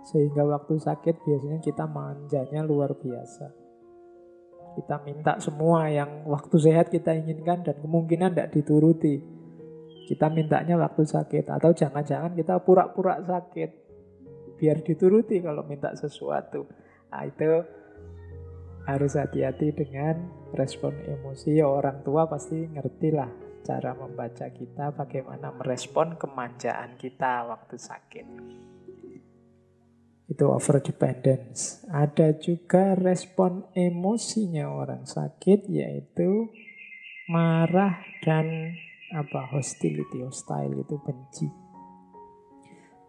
Sehingga waktu sakit biasanya kita manjanya luar biasa. Kita minta semua yang waktu sehat kita inginkan dan kemungkinan tidak dituruti. Kita mintanya waktu sakit. Atau jangan-jangan kita pura-pura sakit biar dituruti kalau minta sesuatu. Nah itu harus hati-hati dengan respon emosi. Orang tua pasti ngerti lah cara membaca kita, bagaimana merespon kemanjaan kita waktu sakit. Itu over dependence. Ada juga respon emosinya orang sakit, yaitu marah dan hostility. Hostile itu benci.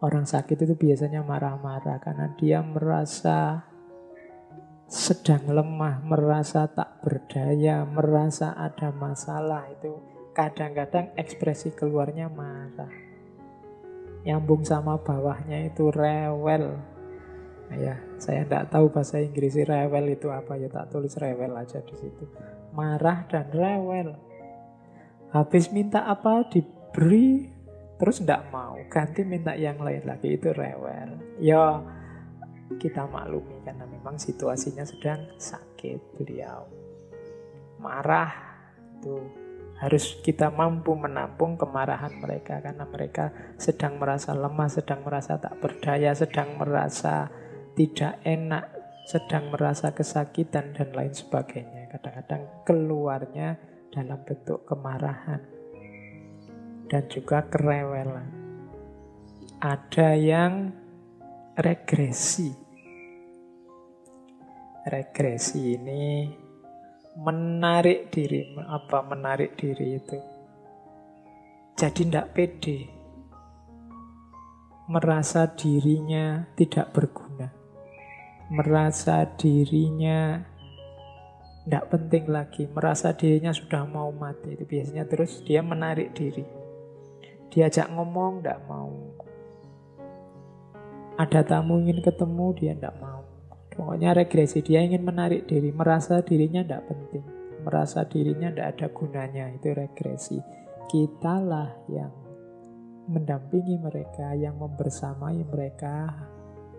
Orang sakit itu biasanya marah-marah karena dia merasa sedang lemah, merasa tak berdaya, merasa ada masalah. Itu kadang-kadang ekspresi keluarnya marah. Nyambung sama bawahnya itu rewel. Nah ya, saya tidak tahu bahasa Inggris rewel itu apa, ya tak tulis rewel aja di situ. Marah dan rewel. Habis minta apa diberi, terus ndak mau, ganti minta yang lain lagi, itu rewel. Ya kita maklumi karena memang situasinya sedang sakit beliau. Marah itu harus kita mampu menampung kemarahan mereka karena mereka sedang merasa lemah, sedang merasa tak berdaya, sedang merasa tidak enak, sedang merasa kesakitan dan lain sebagainya. Kadang-kadang keluarnya dalam bentuk kemarahan dan juga kerewelan. Ada yang regresi. Regresi ini menarik diri. Apa menarik diri itu? Jadi tidak pede, merasa dirinya tidak berguna, merasa dirinya tidak penting lagi, merasa dirinya sudah mau mati. Itu biasanya terus dia menarik diri. Diajak ngomong tidak mau, ada tamu ingin ketemu dia tidak mau. Pokoknya regresi, dia ingin menarik diri, merasa dirinya tidak penting, merasa dirinya tidak ada gunanya. Itu regresi. Kitalah yang mendampingi mereka, yang membersamai mereka,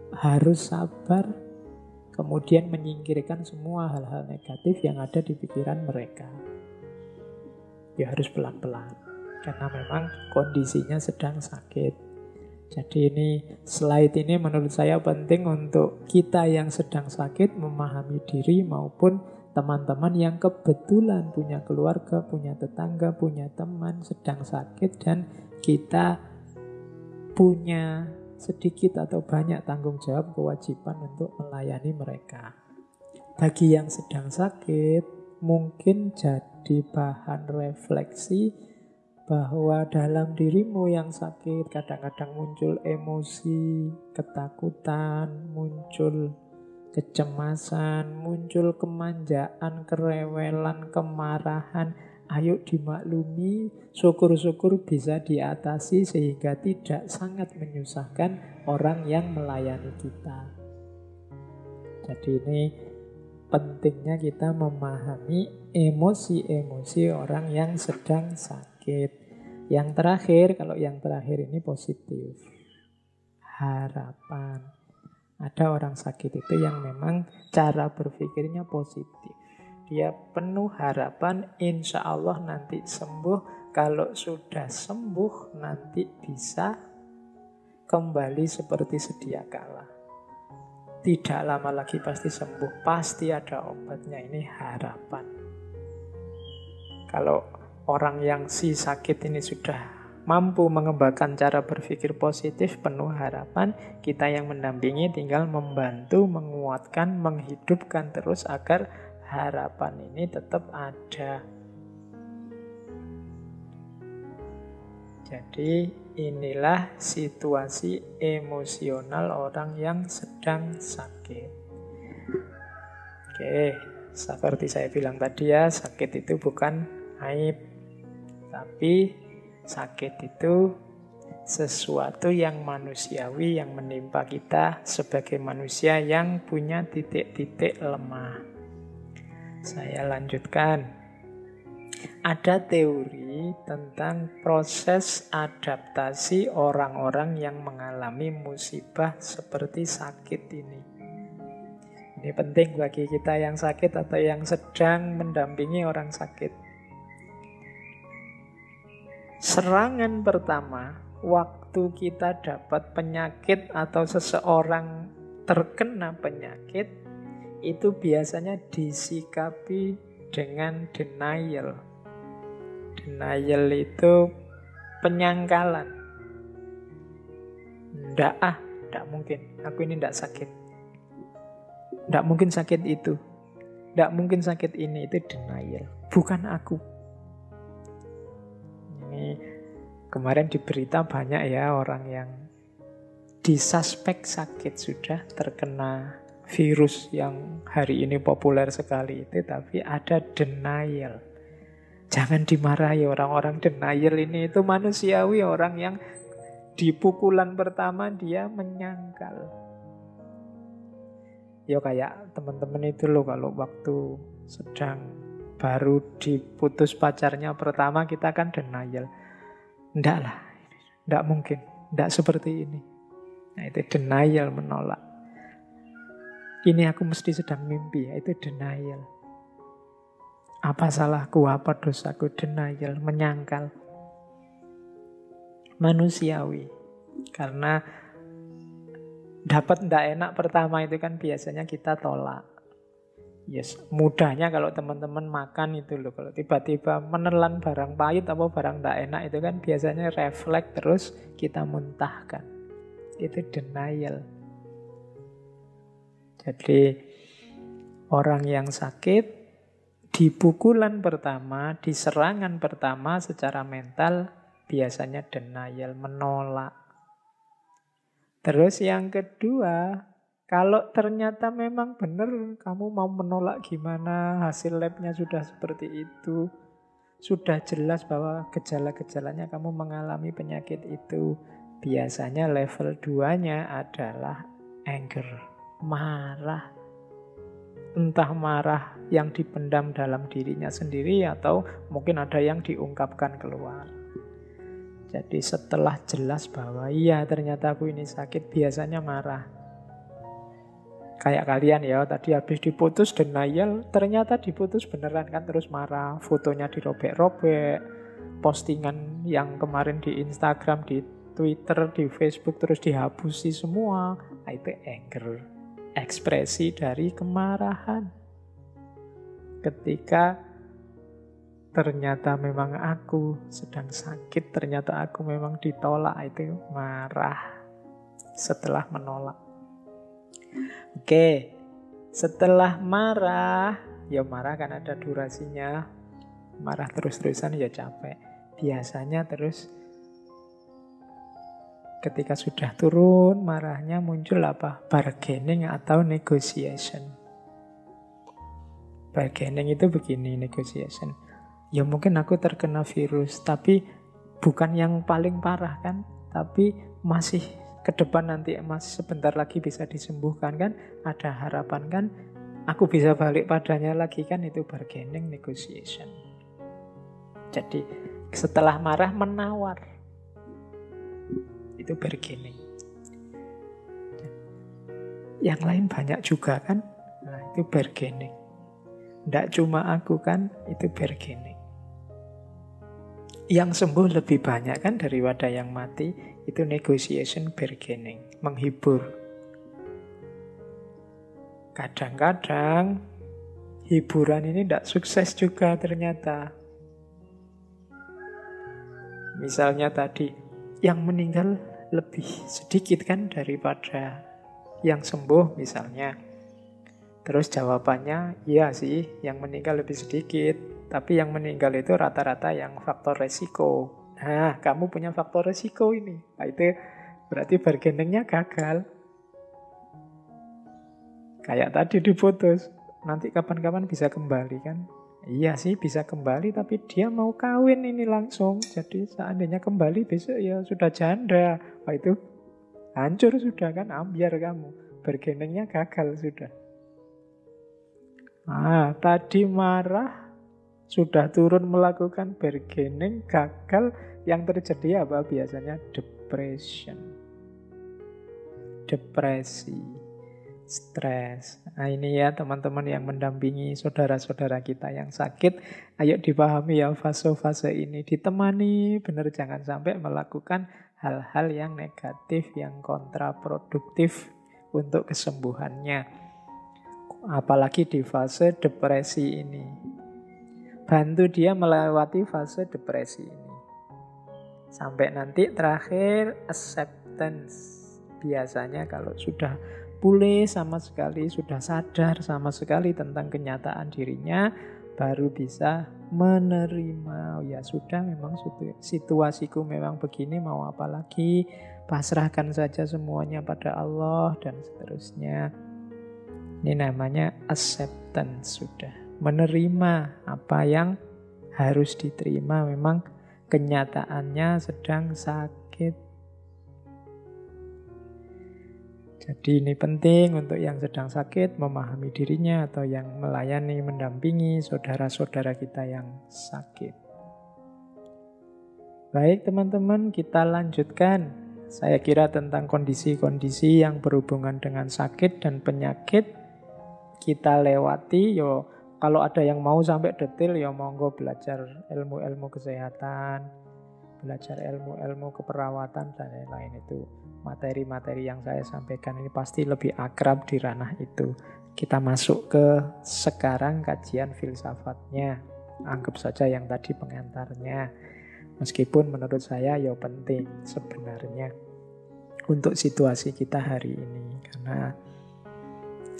harus sabar, kemudian menyingkirkan semua hal-hal negatif yang ada di pikiran mereka. Ya harus pelan-pelan, karena memang kondisinya sedang sakit. Jadi ini, slide ini menurut saya penting untuk kita yang sedang sakit memahami diri maupun teman-teman yang kebetulan punya keluarga, punya tetangga, punya teman sedang sakit dan kita punya sedikit atau banyak tanggung jawab, kewajiban untuk melayani mereka. Bagi yang sedang sakit, mungkin jadi bahan refleksi bahwa dalam dirimu yang sakit kadang-kadang muncul emosi, ketakutan, muncul kecemasan, muncul kemanjaan, kerewelan, kemarahan. Ayo dimaklumi, syukur-syukur bisa diatasi sehingga tidak sangat menyusahkan orang yang melayani kita. Jadi ini pentingnya kita memahami emosi-emosi orang yang sedang sakit. Yang terakhir, kalau yang terakhir ini positif, harapan. Ada orang sakit itu yang memang cara berpikirnya positif. Dia penuh harapan, insya Allah nanti sembuh. Kalau sudah sembuh, nanti bisa kembali seperti sedia kala. Tidak lama lagi pasti sembuh, pasti ada obatnya. Ini harapan. Kalau orang yang si sakit ini sudah mampu mengembangkan cara berpikir positif, penuh harapan, kita yang mendampingi tinggal membantu, menguatkan, menghidupkan terus agar harapan ini tetap ada. Jadi inilah situasi emosional orang yang sedang sakit. Oke, seperti saya bilang tadi ya, sakit itu bukan aib. Tapi sakit itu sesuatu yang manusiawi yang menimpa kita sebagai manusia yang punya titik-titik lemah. Saya lanjutkan. Ada teori tentang proses adaptasi orang-orang yang mengalami musibah seperti sakit ini. Ini penting bagi kita yang sakit atau yang sedang mendampingi orang sakit. Serangan pertama, waktu kita dapat penyakit atau seseorang terkena penyakit, itu biasanya disikapi dengan denial. Denial itu penyangkalan. Ndak mungkin. Aku ini ndak sakit. Ndak mungkin sakit itu. Ndak mungkin sakit ini. Itu denial. Bukan aku. Ini kemarin di berita banyak ya orang yang disuspek sakit, sudah terkena virus yang hari ini populer sekali itu, tapi ada denial. Jangan dimarahi orang-orang denial ini, itu manusiawi. Orang yang di pukulan pertama dia menyangkal. Ya kayak teman-teman itu loh, kalau waktu sedang Baru diputus pacarnya pertama kita kan denial. Enggak lah, enggak mungkin, enggak seperti ini. Nah itu denial, menolak. Ini aku mesti sedang mimpi, itu denial. Apa salahku, apa dosaku, denial, menyangkal. Manusiawi. Karena dapat ndak enak pertama itu kan biasanya kita tolak. Yes, mudahnya kalau teman-teman makan itu loh. Kalau tiba-tiba menelan barang pahit atau barang ndak enak itu kan biasanya refleks terus kita muntahkan. Itu denial. Jadi orang yang sakit di pukulan pertama, di serangan pertama secara mental biasanya denial, menolak. Terus yang kedua, kalau ternyata memang benar kamu mau menolak gimana, hasil labnya sudah seperti itu, sudah jelas bahwa gejala-gejalanya kamu mengalami penyakit itu, biasanya level 2-nya adalah anger, marah. Entah marah yang dipendam dalam dirinya sendiri atau mungkin ada yang diungkapkan keluar. Jadi setelah jelas bahwa iya ternyata aku ini sakit, biasanya marah. Kayak kalian ya, tadi habis diputus denial, ternyata diputus beneran kan, terus marah. Fotonya dirobek-robek, postingan yang kemarin di Instagram, di Twitter, di Facebook terus dihapusi semua. Nah, itu anger, ekspresi dari kemarahan. Ketika ternyata memang aku sedang sakit, ternyata aku memang ditolak, itu marah setelah menolak. Oke, setelah marah, ya marah kan ada durasinya, marah terus-terusan ya capek. Biasanya terus ketika sudah turun marahnya muncul apa? Bargaining atau negotiation. Bargaining itu begini, negotiation. Ya mungkin aku terkena virus, tapi bukan yang paling parah kan, tapi masih ke depan nanti masih sebentar lagi bisa disembuhkan kan, ada harapan kan, aku bisa balik padanya lagi kan, itu bargaining, negotiation. Jadi setelah marah menawar, itu bargaining. Yang lain banyak juga kan, nah itu bargaining. Nggak cuma aku kan, itu bargaining. Yang sembuh lebih banyak kan daripada yang mati, itu negotiation, bargaining, menghibur. Kadang-kadang hiburan ini tidak sukses juga ternyata. Misalnya tadi, yang meninggal lebih sedikit kan daripada yang sembuh misalnya. Terus jawabannya, iya sih, yang meninggal lebih sedikit. Tapi yang meninggal itu rata-rata yang faktor resiko. Nah, kamu punya faktor resiko ini. Nah, itu berarti bargainingnya gagal. Kayak tadi diputus. Nanti kapan-kapan bisa kembali kan? Iya sih bisa kembali, tapi dia mau kawin ini langsung. Jadi seandainya kembali besok ya sudah janda. Nah, itu hancur sudah kan, ambiar kamu. Bargainingnya gagal sudah. Nah, tadi marah, sudah turun melakukan bargaining, gagal, yang terjadi apa? Biasanya depression. Depresi, stres. Nah ini ya teman-teman yang mendampingi saudara-saudara kita yang sakit, ayo dipahami ya fase-fase ini. Ditemani, benar jangan sampai melakukan hal-hal yang negatif, yang kontraproduktif untuk kesembuhannya. Apalagi di fase depresi ini. Bantu dia melewati fase depresi ini. Sampai nanti terakhir acceptance. Biasanya kalau sudah pulih sama sekali, sudah sadar sama sekali tentang kenyataan dirinya, baru bisa menerima. Ya sudah, memang situasiku memang begini, mau apa lagi? Pasrahkan saja semuanya pada Allah dan seterusnya. Ini namanya acceptance sudah. Menerima apa yang harus diterima, memang kenyataannya sedang sakit. Jadi ini penting untuk yang sedang sakit memahami dirinya atau yang melayani, mendampingi saudara-saudara kita yang sakit. Baik teman-teman, kita lanjutkan. Saya kira tentang kondisi-kondisi yang berhubungan dengan sakit dan penyakit kita lewati. Yo, kalau ada yang mau sampai detail, ya monggo belajar ilmu-ilmu kesehatan, belajar ilmu-ilmu keperawatan dan lain-lain. Itu materi-materi yang saya sampaikan ini pasti lebih akrab di ranah itu. Kita masuk ke sekarang kajian filsafatnya. Anggap saja yang tadi pengantarnya. Meskipun menurut saya ya penting sebenarnya untuk situasi kita hari ini. Karena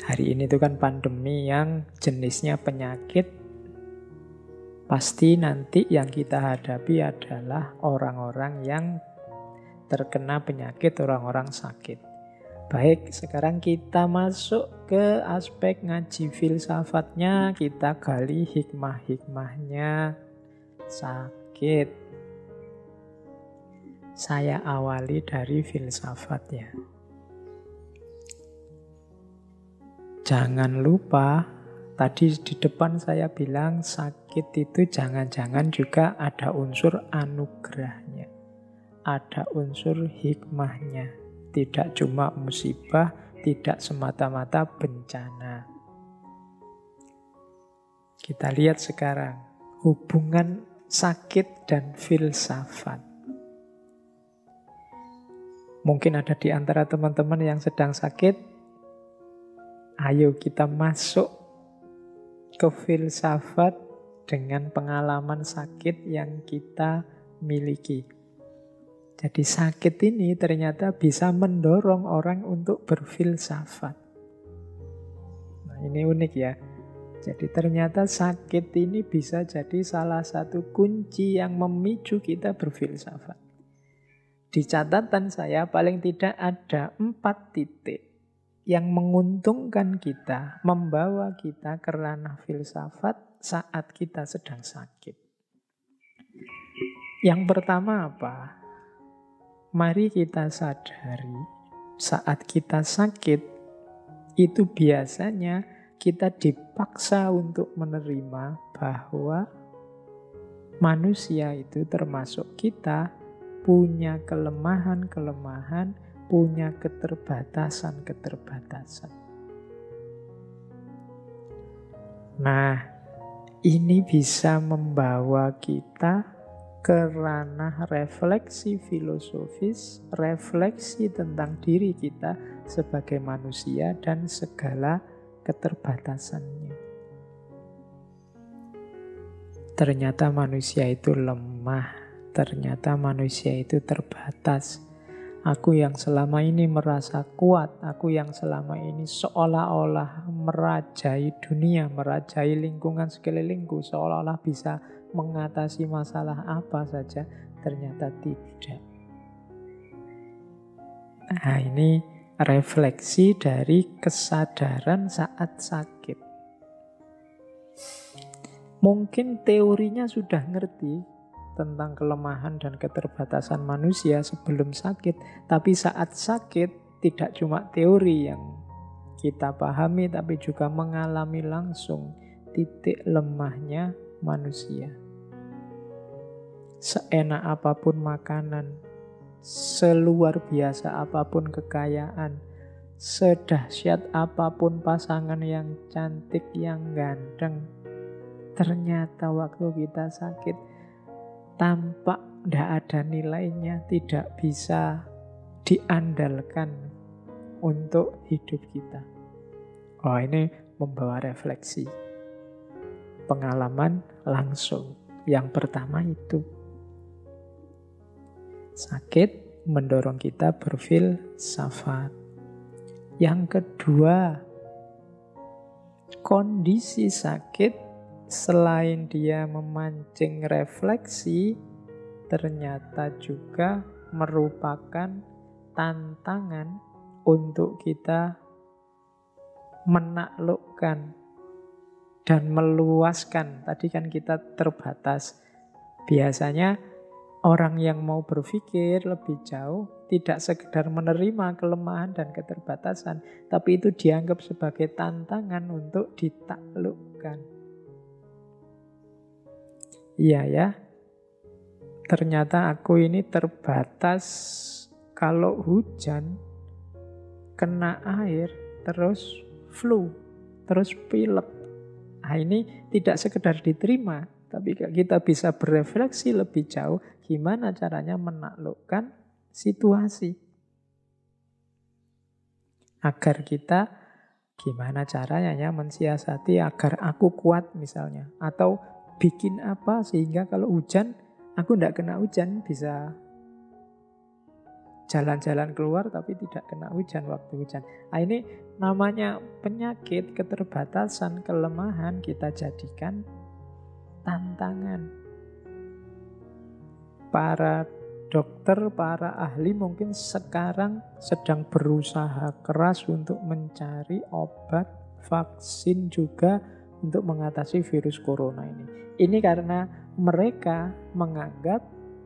hari ini itu kan pandemi yang jenisnya penyakit. Pasti nanti yang kita hadapi adalah orang-orang yang terkena penyakit, orang-orang sakit. Baik, sekarang kita masuk ke aspek ngaji filsafatnya. Kita gali hikmah-hikmahnya sakit. Saya awali dari filsafatnya. Jangan lupa, tadi di depan saya bilang sakit itu jangan-jangan juga ada unsur anugerahnya. Ada unsur hikmahnya. Tidak cuma musibah, tidak semata-mata bencana. Kita lihat sekarang hubungan sakit dan filsafat. Mungkin ada di antara teman-teman yang sedang sakit. Ayo kita masuk ke filsafat dengan pengalaman sakit yang kita miliki. Jadi sakit ini ternyata bisa mendorong orang untuk berfilsafat. Nah, ini unik ya. Jadi ternyata sakit ini bisa jadi salah satu kunci yang memicu kita berfilsafat. Di catatan saya paling tidak ada 4 titik yang menguntungkan kita, membawa kita ke ranah filsafat saat kita sedang sakit. Yang pertama apa? Mari kita sadari saat kita sakit itu biasanya kita dipaksa untuk menerima bahwa manusia itu termasuk kita punya kelemahan-kelemahan, punya keterbatasan-keterbatasan. Nah, ini bisa membawa kita ke ranah refleksi filosofis, refleksi tentang diri kita sebagai manusia dan segala keterbatasannya. Ternyata manusia itu lemah, ternyata manusia itu terbatas. Aku yang selama ini merasa kuat, aku yang selama ini seolah-olah merajai dunia, merajai lingkungan sekelilingku, seolah-olah bisa mengatasi masalah apa saja, ternyata tidak. Nah, ini refleksi dari kesadaran saat sakit. Mungkin teorinya sudah ngerti tentang kelemahan dan keterbatasan manusia sebelum sakit. Tapi saat sakit tidak cuma teori yang kita pahami, tapi juga mengalami langsung titik lemahnya manusia. Seenak apapun makanan, seluar biasa apapun kekayaan, sedahsyat apapun pasangan yang cantik, yang ganteng, ternyata waktu kita sakit tampak tidak ada nilainya, tidak bisa diandalkan untuk hidup kita. Oh, ini membawa refleksi. Pengalaman langsung. Yang pertama itu. Sakit mendorong kita berfilsafat. Yang kedua, kondisi sakit selain dia memancing refleksi, ternyata juga merupakan tantangan untuk kita menaklukkan dan meluaskan. Tadi kan kita terbatas. Biasanya Orang yang mau berpikir lebih jauh tidak sekedar menerima kelemahan dan keterbatasan, tapi itu dianggap sebagai tantangan untuk ditaklukkan. Iya ya, ternyata aku ini terbatas kalau hujan, kena air, terus flu, terus pilek. Nah, ini tidak sekedar diterima, tapi kita bisa berefleksi lebih jauh gimana caranya menaklukkan situasi. Agar kita gimana caranya ya mensiasati agar aku kuat misalnya. Atau bikin apa sehingga kalau hujan, aku tidak kena hujan, bisa jalan-jalan keluar tapi tidak kena hujan waktu hujan. Nah, ini namanya penyakit, keterbatasan, kelemahan kita jadikan tantangan. Para dokter, para ahli mungkin sekarang sedang berusaha keras untuk mencari obat, vaksin juga untuk mengatasi virus corona ini. Ini karena mereka menganggap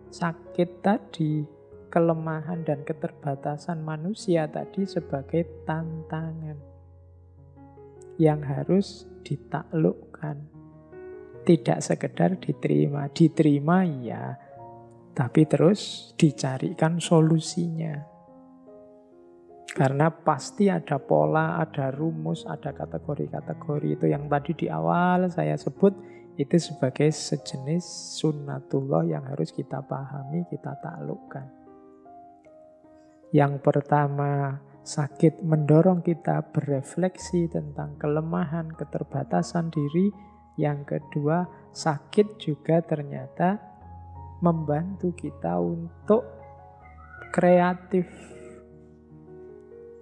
sakit tadi, kelemahan dan keterbatasan manusia tadi sebagai tantangan yang harus ditaklukkan. Tidak sekedar diterima. Diterima ya, tapi terus dicarikan solusinya. Karena pasti ada pola, ada rumus, ada kategori-kategori. Itu yang tadi di awal saya sebut, itu sebagai sejenis sunnatullah yang harus kita pahami, kita taklukkan. Yang pertama, sakit mendorong kita berefleksi tentang kelemahan, keterbatasan diri. Yang kedua, sakit juga ternyata membantu kita untuk kreatif,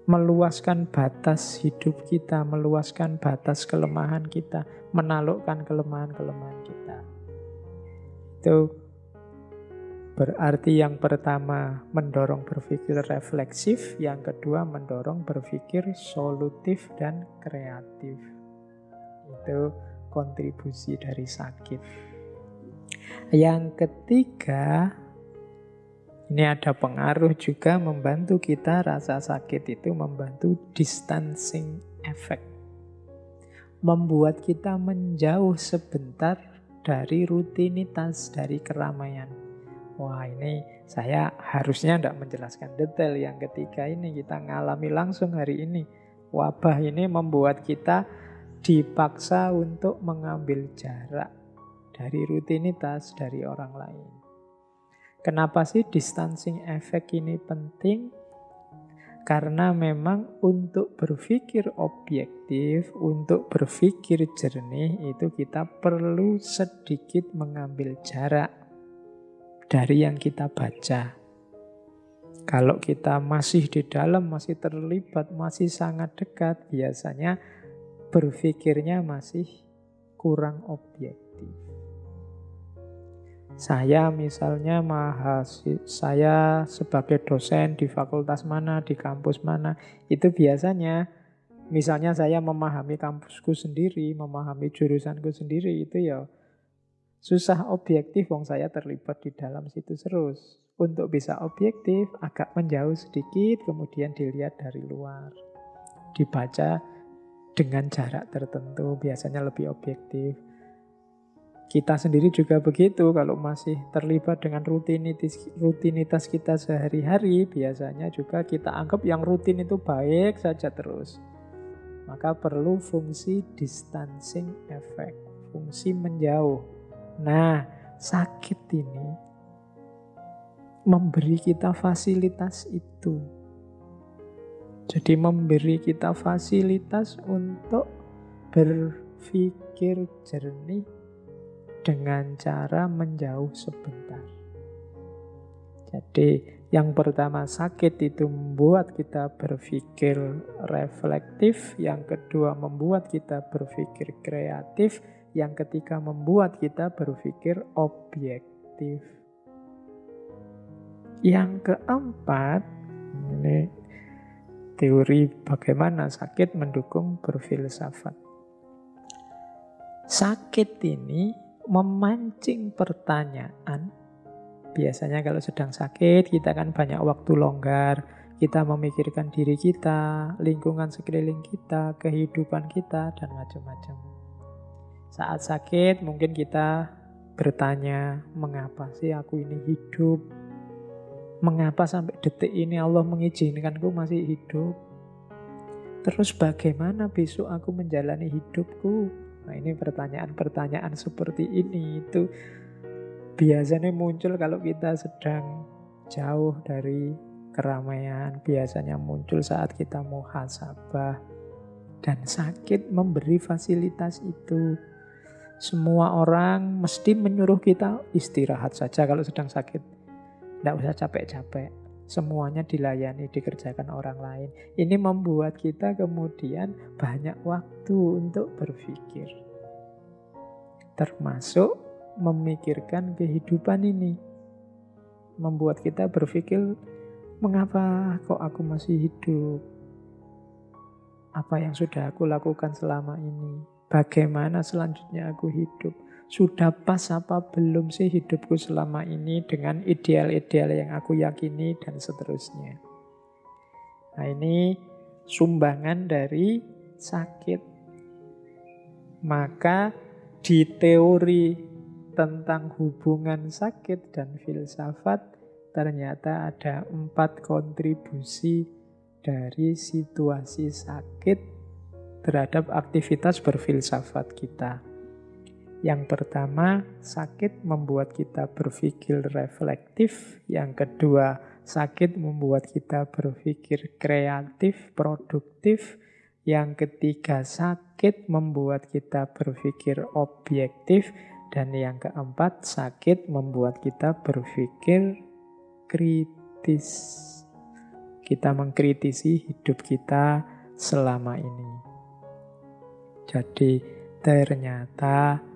meluaskan batas hidup kita, meluaskan batas kelemahan kita, menaklukkan kelemahan-kelemahan kita. Itu berarti yang pertama mendorong berpikir refleksif, yang kedua mendorong berpikir solutif dan kreatif. Itu kontribusi dari sakit. Yang ketiga, ini ada pengaruh juga membantu kita, rasa sakit itu membantu distancing effect. Membuat kita menjauh sebentar dari rutinitas, dari keramaian. Wah, ini saya harusnya tidak menjelaskan detail. Yang ketiga ini kita ngalami langsung hari ini. Wabah ini membuat kita dipaksa untuk mengambil jarak dari rutinitas, dari orang lain. Kenapa sih distancing effect ini penting? Karena memang untuk berpikir objektif, untuk berpikir jernih, itu kita perlu sedikit mengambil jarak dari yang kita baca. Kalau kita masih di dalam, masih terlibat, masih sangat dekat, biasanya berpikirnya masih kurang objektif. Saya misalnya saya sebagai dosen di fakultas mana, di kampus mana, itu biasanya misalnya saya memahami kampusku sendiri, memahami jurusanku sendiri, itu ya susah objektif wong saya terlibat di dalam situ terus. Untuk bisa objektif agak menjauh sedikit, kemudian dilihat dari luar, dibaca dengan jarak tertentu, biasanya lebih objektif. Kita sendiri juga begitu, kalau masih terlibat dengan rutinitas kita sehari-hari, biasanya juga kita anggap yang rutin itu baik saja terus. Maka perlu fungsi distancing effect, fungsi menjauh. Nah, sakit ini memberi kita fasilitas itu. Jadi memberi kita fasilitas untuk berpikir jernih dengan cara menjauh sebentar. Jadi yang pertama, sakit itu membuat kita berpikir reflektif. Yang kedua, membuat kita berpikir kreatif. Yang ketiga, membuat kita berpikir objektif. Yang keempat, ini teori bagaimana sakit mendukung berfilsafat. Sakit ini memancing pertanyaan Biasanya kalau sedang sakit, kita kan banyak waktu longgar. Kita memikirkan diri kita, lingkungan sekeliling kita, kehidupan kita, dan macam-macam. Saat sakit, mungkin kita bertanya, mengapa sih aku ini hidup? Mengapa sampai detik ini Allah mengizinkanku masih hidup? Terus bagaimana besok aku menjalani hidupku? Nah, ini pertanyaan-pertanyaan seperti ini itu biasanya muncul kalau kita sedang jauh dari keramaian. Biasanya muncul saat kita muhasabah. Dan sakit memberi fasilitas itu. Semua orang mesti menyuruh kita istirahat saja kalau sedang sakit. Tidak usah capek-capek. Semuanya dilayani, dikerjakan orang lain. Ini membuat kita kemudian banyak waktu untuk berpikir. Termasuk memikirkan kehidupan ini. Membuat kita berpikir, mengapa kok aku masih hidup? Apa yang sudah aku lakukan selama ini? Bagaimana selanjutnya aku hidup? Sudah pas apa belum sih hidupku selama ini dengan ideal-ideal yang aku yakini dan seterusnya. Nah, ini sumbangan dari sakit. Maka di teori tentang hubungan sakit dan filsafat ternyata ada 4 kontribusi dari situasi sakit terhadap aktivitas berfilsafat kita. Yang pertama, sakit membuat kita berpikir reflektif. Yang kedua, sakit membuat kita berpikir kreatif, produktif. Yang ketiga, sakit membuat kita berpikir objektif. Dan yang keempat, sakit membuat kita berpikir kritis. Kita mengkritisi hidup kita selama ini. Jadi ternyata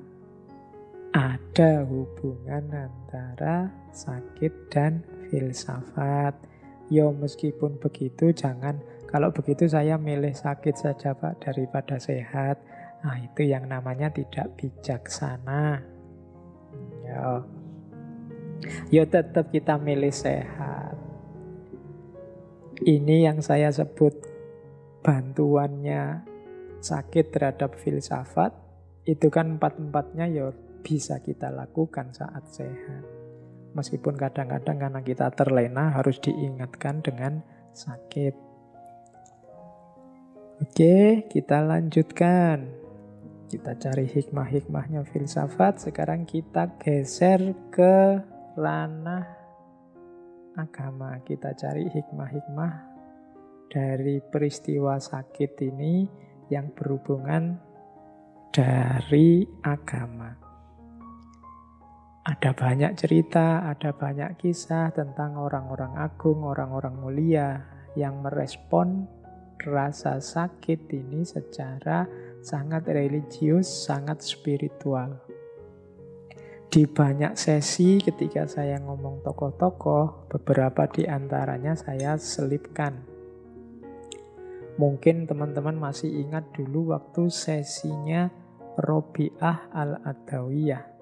ada hubungan antara sakit dan filsafat. Ya meskipun begitu, kalau begitu saya milih sakit saja Pak daripada sehat. Nah itu yang namanya tidak bijaksana. Ya tetap kita milih sehat. Ini yang saya sebut bantuannya sakit terhadap filsafat. Itu kan 4-4-nya ya bisa kita lakukan saat sehat. Meskipun kadang-kadang karena kita terlena harus diingatkan dengan sakit. Oke, kita lanjutkan. Kita cari hikmah-hikmahnya filsafat. Sekarang kita geser ke ranah agama. Kita cari hikmah-hikmah dari peristiwa sakit ini yang berhubungan dari agama. Ada banyak cerita, ada banyak kisah tentang orang-orang agung, orang-orang mulia yang merespon rasa sakit ini secara sangat religius, sangat spiritual. Di banyak sesi ketika saya ngomong tokoh-tokoh, beberapa di antaranya saya selipkan. Mungkin teman-teman masih ingat dulu waktu sesinya Robi'ah Al-Adawiyah.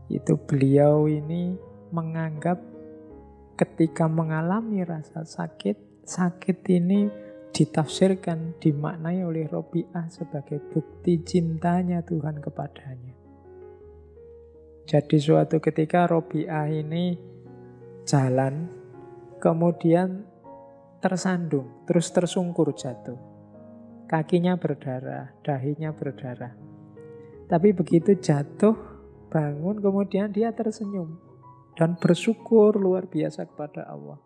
Itu beliau ini menganggap ketika mengalami rasa sakit, sakit ini ditafsirkan, dimaknai oleh Robi'ah sebagai bukti cintanya Tuhan kepadanya. Jadi suatu ketika Robi'ah ini jalan, kemudian tersandung, terus tersungkur jatuh. Kakinya berdarah, dahinya berdarah. Tapi begitu jatuh, bangun, kemudian dia tersenyum dan bersyukur luar biasa kepada Allah.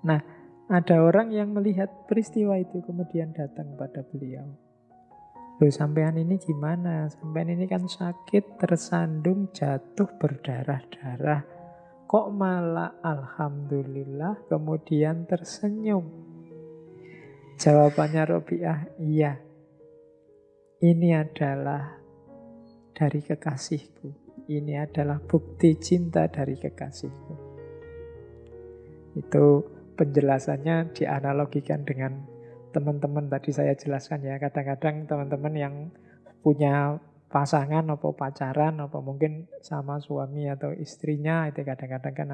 Nah, ada orang yang melihat peristiwa itu kemudian datang pada beliau. Loh, sampean ini gimana? Sampean ini kan sakit, tersandung, jatuh, berdarah-darah. Kok malah alhamdulillah kemudian tersenyum? Jawabannya Robi'ah, iya. Ini adalah dari kekasihku. Ini adalah bukti cinta dari kekasihku. Itu penjelasannya dianalogikan dengan teman-teman tadi saya jelaskan ya. Kadang-kadang teman-teman yang punya pasangan, apa pacaran, apa mungkin sama suami atau istrinya, itu kadang-kadang kan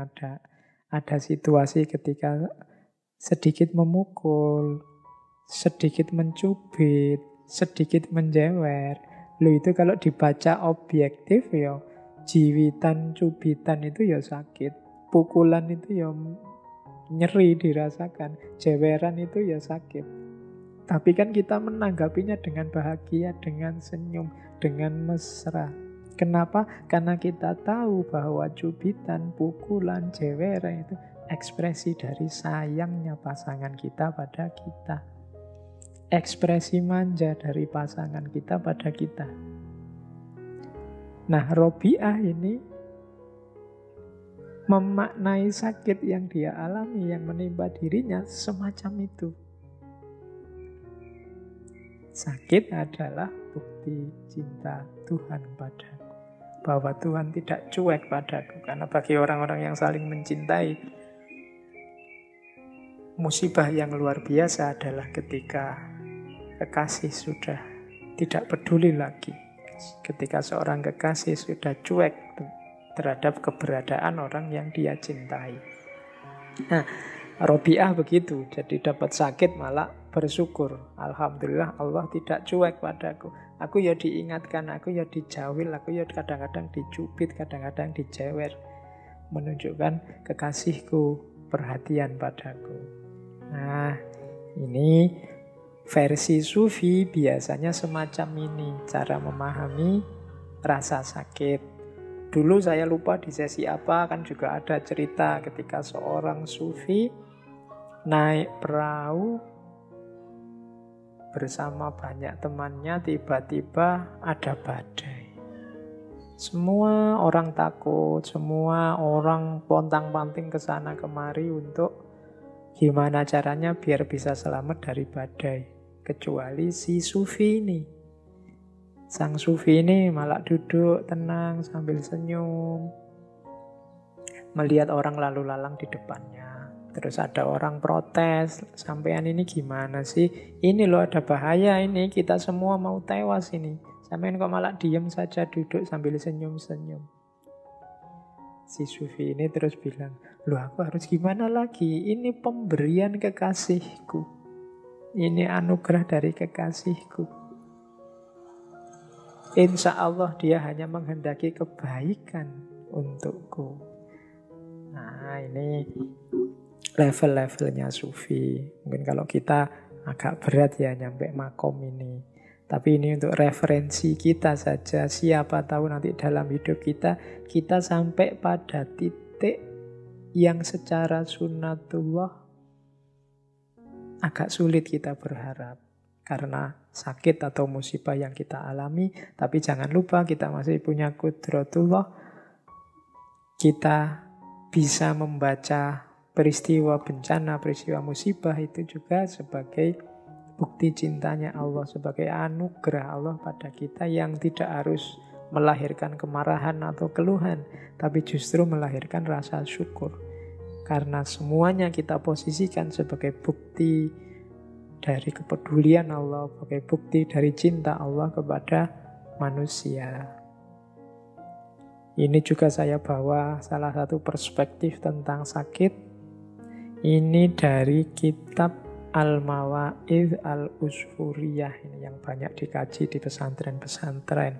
ada situasi ketika sedikit memukul, sedikit mencubit, sedikit menjewer. Loh itu kalau dibaca objektif ya jiwitan, cubitan itu ya sakit. Pukulan itu ya nyeri dirasakan. Jeweran itu ya sakit. Tapi kan kita menanggapinya dengan bahagia, dengan senyum, dengan mesra. Kenapa? Karena kita tahu bahwa cubitan, pukulan, jeweran itu ekspresi dari sayangnya pasangan kita pada kita. Ekspresi manja dari pasangan kita pada kita. Nah, Robiah ini memaknai sakit yang dia alami, yang menimpa dirinya semacam itu. Sakit adalah bukti cinta Tuhan padaku. Bahwa Tuhan tidak cuek padaku. Karena bagi orang-orang yang saling mencintai, musibah yang luar biasa adalah ketika kekasih sudah tidak peduli lagi. Ketika seorang kekasih sudah cuek terhadap keberadaan orang yang dia cintai. Nah, Robiah begitu. Jadi dapat sakit malah bersyukur. Alhamdulillah Allah tidak cuek padaku. Aku ya diingatkan, aku ya dijawil, aku ya kadang-kadang dicubit, kadang-kadang dijewer. Menunjukkan kekasihku perhatian padaku. Nah, ini versi Sufi biasanya semacam ini cara memahami rasa sakit. Dulu saya lupa di sesi apa kan juga ada cerita ketika seorang Sufi naik perahu bersama banyak temannya, tiba-tiba ada badai. Semua orang takut, semua orang pontang-panting ke sana kemari untuk gimana caranya biar bisa selamat dari badai. Kecuali si Sufi ini. Sang Sufi ini malah duduk tenang sambil senyum. Melihat orang lalu lalang di depannya. Terus ada orang protes. Sampean ini gimana sih? Ini loh ada bahaya ini. Kita semua mau tewas ini. Sampean kok malah diem saja duduk sambil senyum-senyum. Si Sufi ini terus bilang, loh aku harus gimana lagi? Ini pemberian kekasihku. Ini anugerah dari kekasihku. Insya Allah dia hanya menghendaki kebaikan untukku. Nah ini level-levelnya Sufi. Mungkin kalau kita agak berat ya nyampe makom ini. Tapi ini untuk referensi kita saja. Siapa tahu nanti dalam hidup kita sampai pada titik yang secara sunnatullah agak sulit kita berharap. Karena sakit atau musibah yang kita alami. Tapi jangan lupa kita masih punya qudratullah. Kita bisa membaca peristiwa bencana, peristiwa musibah itu juga sebagai bukti cintanya Allah, sebagai anugerah Allah pada kita yang tidak harus melahirkan kemarahan atau keluhan, tapi justru melahirkan rasa syukur. Karena semuanya kita posisikan sebagai bukti dari kepedulian Allah, sebagai bukti dari cinta Allah kepada manusia. Ini juga saya bawa salah satu perspektif tentang sakit. Ini dari kitab Al-Mawa'idh Al-Usfuriyah, ini yang banyak dikaji di pesantren-pesantren.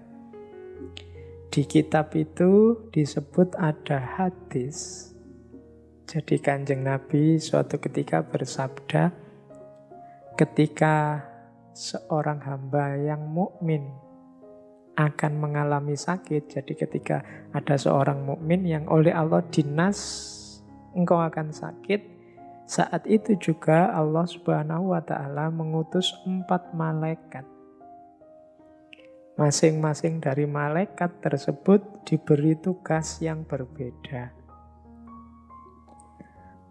Di kitab itu disebut ada hadis. Jadi Kanjeng Nabi suatu ketika bersabda, ketika seorang hamba yang mukmin akan mengalami sakit, jadi ketika ada seorang mukmin yang oleh Allah dinas engkau akan sakit, saat itu juga Allah Subhanahu wa ta'ala mengutus 4 malaikat. Masing-masing dari malaikat tersebut diberi tugas yang berbeda.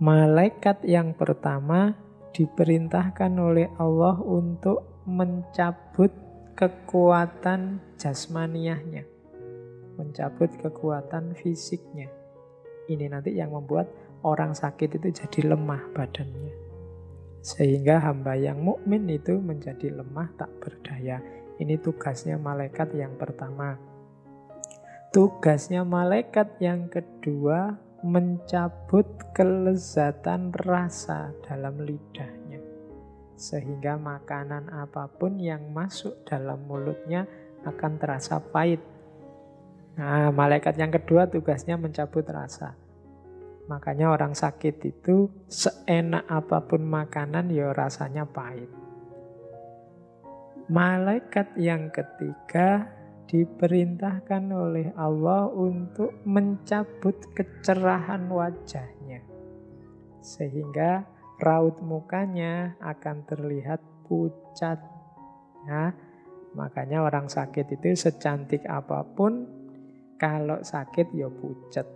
Malaikat yang pertama diperintahkan oleh Allah untuk mencabut kekuatan jasmaniahnya, mencabut kekuatan fisiknya. Ini nanti yang membuat orang sakit itu jadi lemah badannya. Sehingga hamba yang mukmin itu menjadi lemah tak berdaya. Ini tugasnya malaikat yang pertama. Tugasnya malaikat yang kedua, mencabut kelezatan rasa dalam lidahnya. Sehingga makanan apapun yang masuk dalam mulutnya akan terasa pahit. Nah, malaikat yang kedua tugasnya mencabut rasa. Makanya orang sakit itu seenak apapun makanan ya rasanya pahit. Malaikat yang ketiga diperintahkan oleh Allah untuk mencabut kecerahan wajahnya. Sehingga raut mukanya akan terlihat pucat. Nah, makanya orang sakit itu secantik apapun, kalau sakit ya pucat.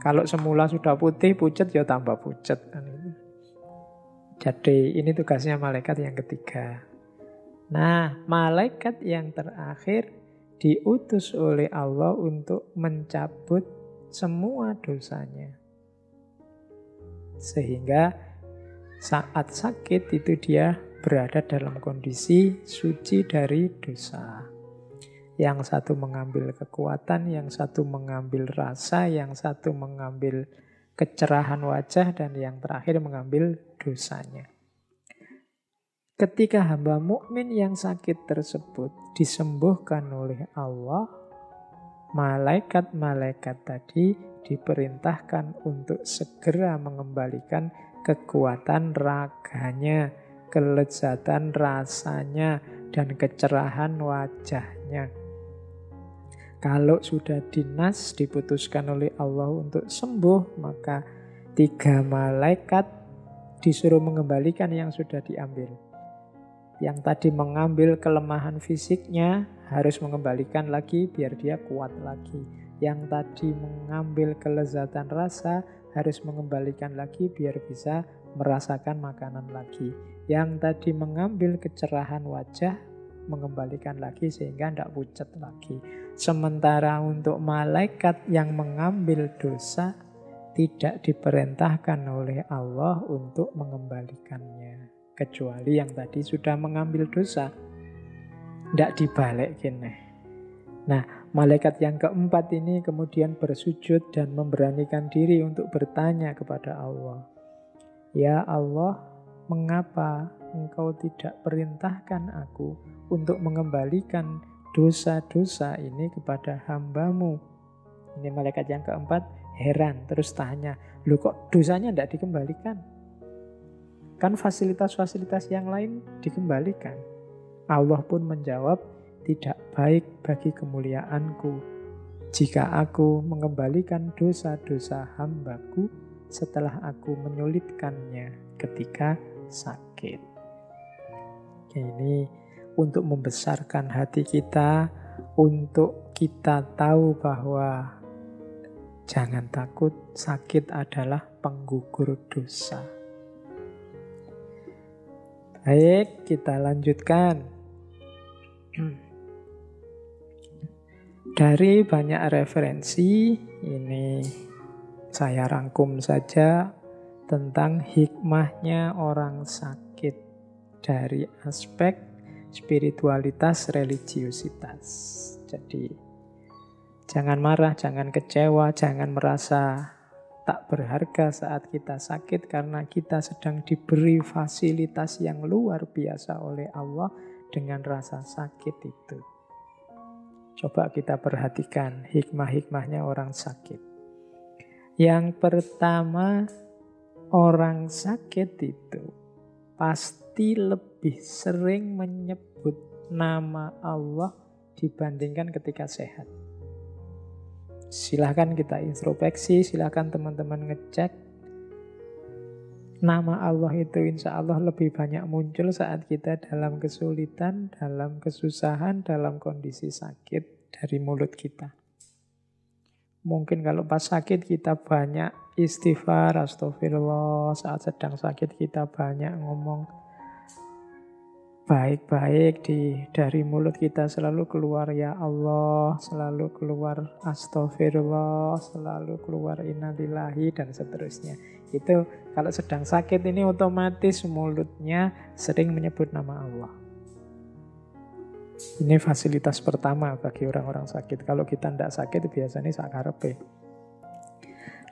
Kalau semula sudah putih, pucat ya tambah pucat. Jadi ini tugasnya malaikat yang ketiga. Nah, malaikat yang terakhir diutus oleh Allah untuk mencabut semua dosanya. Sehingga saat sakit itu dia berada dalam kondisi suci dari dosa. Yang satu mengambil kekuatan, yang satu mengambil rasa, yang satu mengambil kecerahan wajah, dan yang terakhir mengambil dosanya. Ketika hamba mukmin yang sakit tersebut disembuhkan oleh Allah, malaikat-malaikat tadi diperintahkan untuk segera mengembalikan kekuatan raganya, kelezatan rasanya, dan kecerahan wajahnya. Kalau sudah dinas diputuskan oleh Allah untuk sembuh, maka 3 malaikat disuruh mengembalikan yang sudah diambil. Yang tadi mengambil kelemahan fisiknya harus mengembalikan lagi biar dia kuat lagi. Yang tadi mengambil kelezatan rasa harus mengembalikan lagi biar bisa merasakan makanan lagi. Yang tadi mengambil kecerahan wajah mengembalikan lagi sehingga tidak pucat lagi. Sementara untuk malaikat yang mengambil dosa tidak diperintahkan oleh Allah untuk mengembalikannya. Kecuali yang tadi sudah mengambil dosa, tidak dibalikin. Nah, malaikat yang keempat ini kemudian bersujud dan memberanikan diri untuk bertanya kepada Allah. Ya Allah, mengapa Engkau tidak perintahkan aku untuk mengembalikan dosa-dosa ini kepada hamba-Mu? Ini malaikat yang keempat heran, terus tanya, loh kok dosanya tidak dikembalikan? Kan fasilitas-fasilitas yang lain dikembalikan. Allah pun menjawab, tidak baik bagi kemuliaanku jika aku mengembalikan dosa-dosa hambaku setelah aku menyulitkannya ketika sakit. Ini untuk membesarkan hati kita, untuk kita tahu bahwa jangan takut, sakit adalah penggugur dosa. Baik, kita lanjutkan. Dari banyak referensi, ini saya rangkum saja tentang hikmahnya orang sakit dari aspek spiritualitas, religiositas. Jadi, jangan marah, jangan kecewa, jangan merasa tak berharga saat kita sakit karena kita sedang diberi fasilitas yang luar biasa oleh Allah dengan rasa sakit itu. Coba kita perhatikan hikmah-hikmahnya orang sakit. Yang pertama, orang sakit itu pasti lebih sering menyebut nama Allah dibandingkan ketika sehat. Silahkan kita introspeksi, silahkan teman-teman ngecek. Nama Allah itu insya Allah lebih banyak muncul saat kita dalam kesulitan, dalam kesusahan, dalam kondisi sakit dari mulut kita. Mungkin kalau pas sakit kita banyak istighfar, astagfirullah. Saat sedang sakit kita banyak ngomong baik-baik, dari mulut kita selalu keluar ya Allah, selalu keluar astagfirullah, selalu keluar innalillahi, dan seterusnya. Itu kalau sedang sakit ini otomatis mulutnya sering menyebut nama Allah. Ini fasilitas pertama bagi orang-orang sakit. Kalau kita tidak sakit biasanya sakarepe.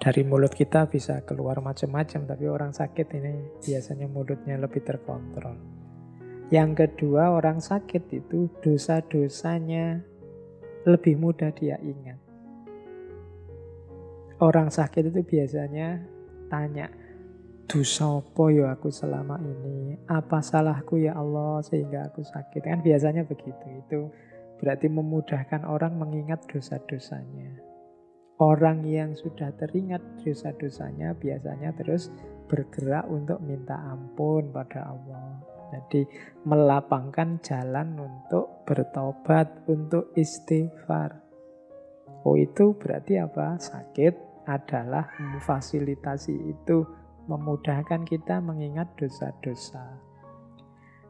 Dari mulut kita bisa keluar macam-macam, tapi orang sakit ini biasanya mulutnya lebih terkontrol. Yang kedua, orang sakit itu dosa-dosanya lebih mudah dia ingat. Orang sakit itu biasanya tanya, dosa apa ya aku selama ini? Apa salahku ya Allah sehingga aku sakit? Kan biasanya begitu. Itu berarti memudahkan orang mengingat dosa-dosanya. Orang yang sudah teringat dosa-dosanya biasanya terus bergerak untuk minta ampun pada Allah. Jadi melapangkan jalan untuk bertobat, untuk istighfar. Oh, itu berarti apa? Sakit adalah memfasilitasi itu, memudahkan kita mengingat dosa-dosa.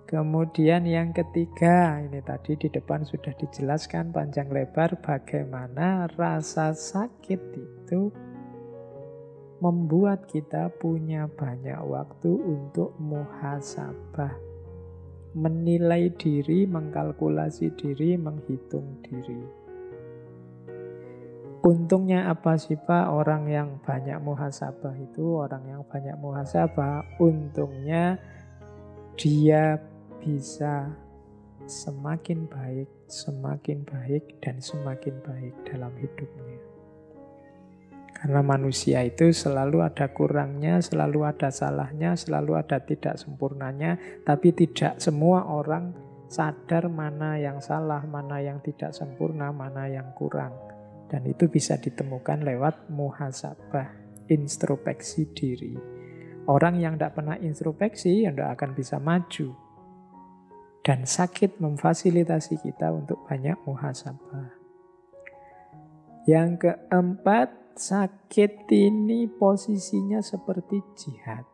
Kemudian yang ketiga, ini tadi di depan sudah dijelaskan panjang lebar bagaimana rasa sakit itu membuat kita punya banyak waktu untuk muhasabah, menilai diri, mengkalkulasi diri, menghitung diri. Untungnya apa sih Pak orang yang banyak muhasabah itu? Orang yang banyak muhasabah, untungnya dia bisa semakin baik, dan semakin baik dalam hidupnya. Karena manusia itu selalu ada kurangnya, selalu ada salahnya, selalu ada tidak sempurnanya, tapi tidak semua orang sadar mana yang salah, mana yang tidak sempurna, mana yang kurang. Dan itu bisa ditemukan lewat muhasabah, introspeksi diri. Orang yang tidak pernah introspeksi, ya tidak akan bisa maju. Dan sakit memfasilitasi kita untuk banyak muhasabah. Yang keempat, sakit ini posisinya seperti jihad.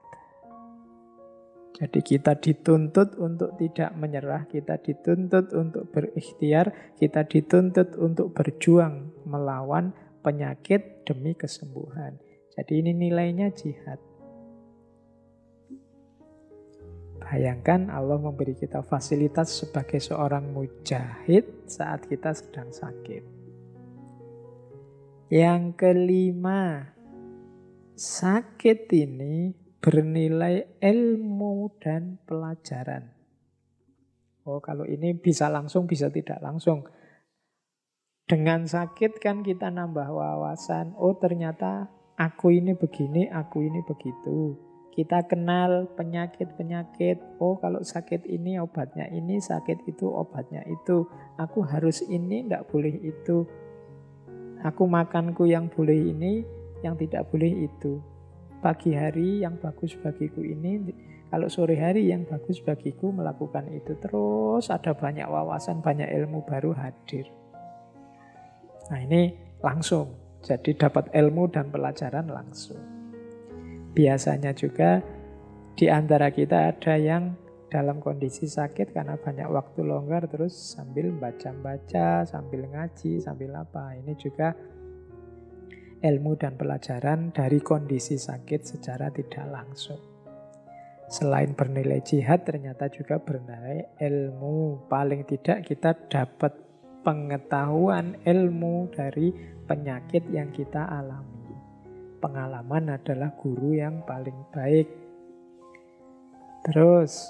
Jadi kita dituntut untuk tidak menyerah, kita dituntut untuk berikhtiar, kita dituntut untuk berjuang melawan penyakit demi kesembuhan. Jadi ini nilainya jihad. Bayangkan Allah memberi kita fasilitas sebagai seorang mujahid saat kita sedang sakit. Yang kelima, sakit ini bernilai ilmu dan pelajaran. Oh, kalau ini bisa langsung, bisa tidak langsung. Dengan sakit kan kita nambah wawasan. Oh, ternyata aku ini begini, aku ini begitu. Kita kenal penyakit-penyakit. Oh, kalau sakit ini obatnya ini, sakit itu obatnya itu. Aku harus ini, tidak boleh itu. Aku makanku yang boleh ini, yang tidak boleh itu. Pagi hari yang bagus bagiku ini, kalau sore hari yang bagus bagiku melakukan itu. Terus ada banyak wawasan, banyak ilmu baru hadir. Nah, ini langsung. Jadi dapat ilmu dan pelajaran langsung. Biasanya juga di antara kita ada yang dalam kondisi sakit karena banyak waktu longgar terus sambil baca-baca, sambil ngaji, sambil apa. Ini juga ilmu dan pelajaran dari kondisi sakit secara tidak langsung. Selain bernilai jihad, ternyata juga bernilai ilmu. Paling tidak kita dapat pengetahuan ilmu dari penyakit yang kita alami. Pengalaman adalah guru yang paling baik. Terus,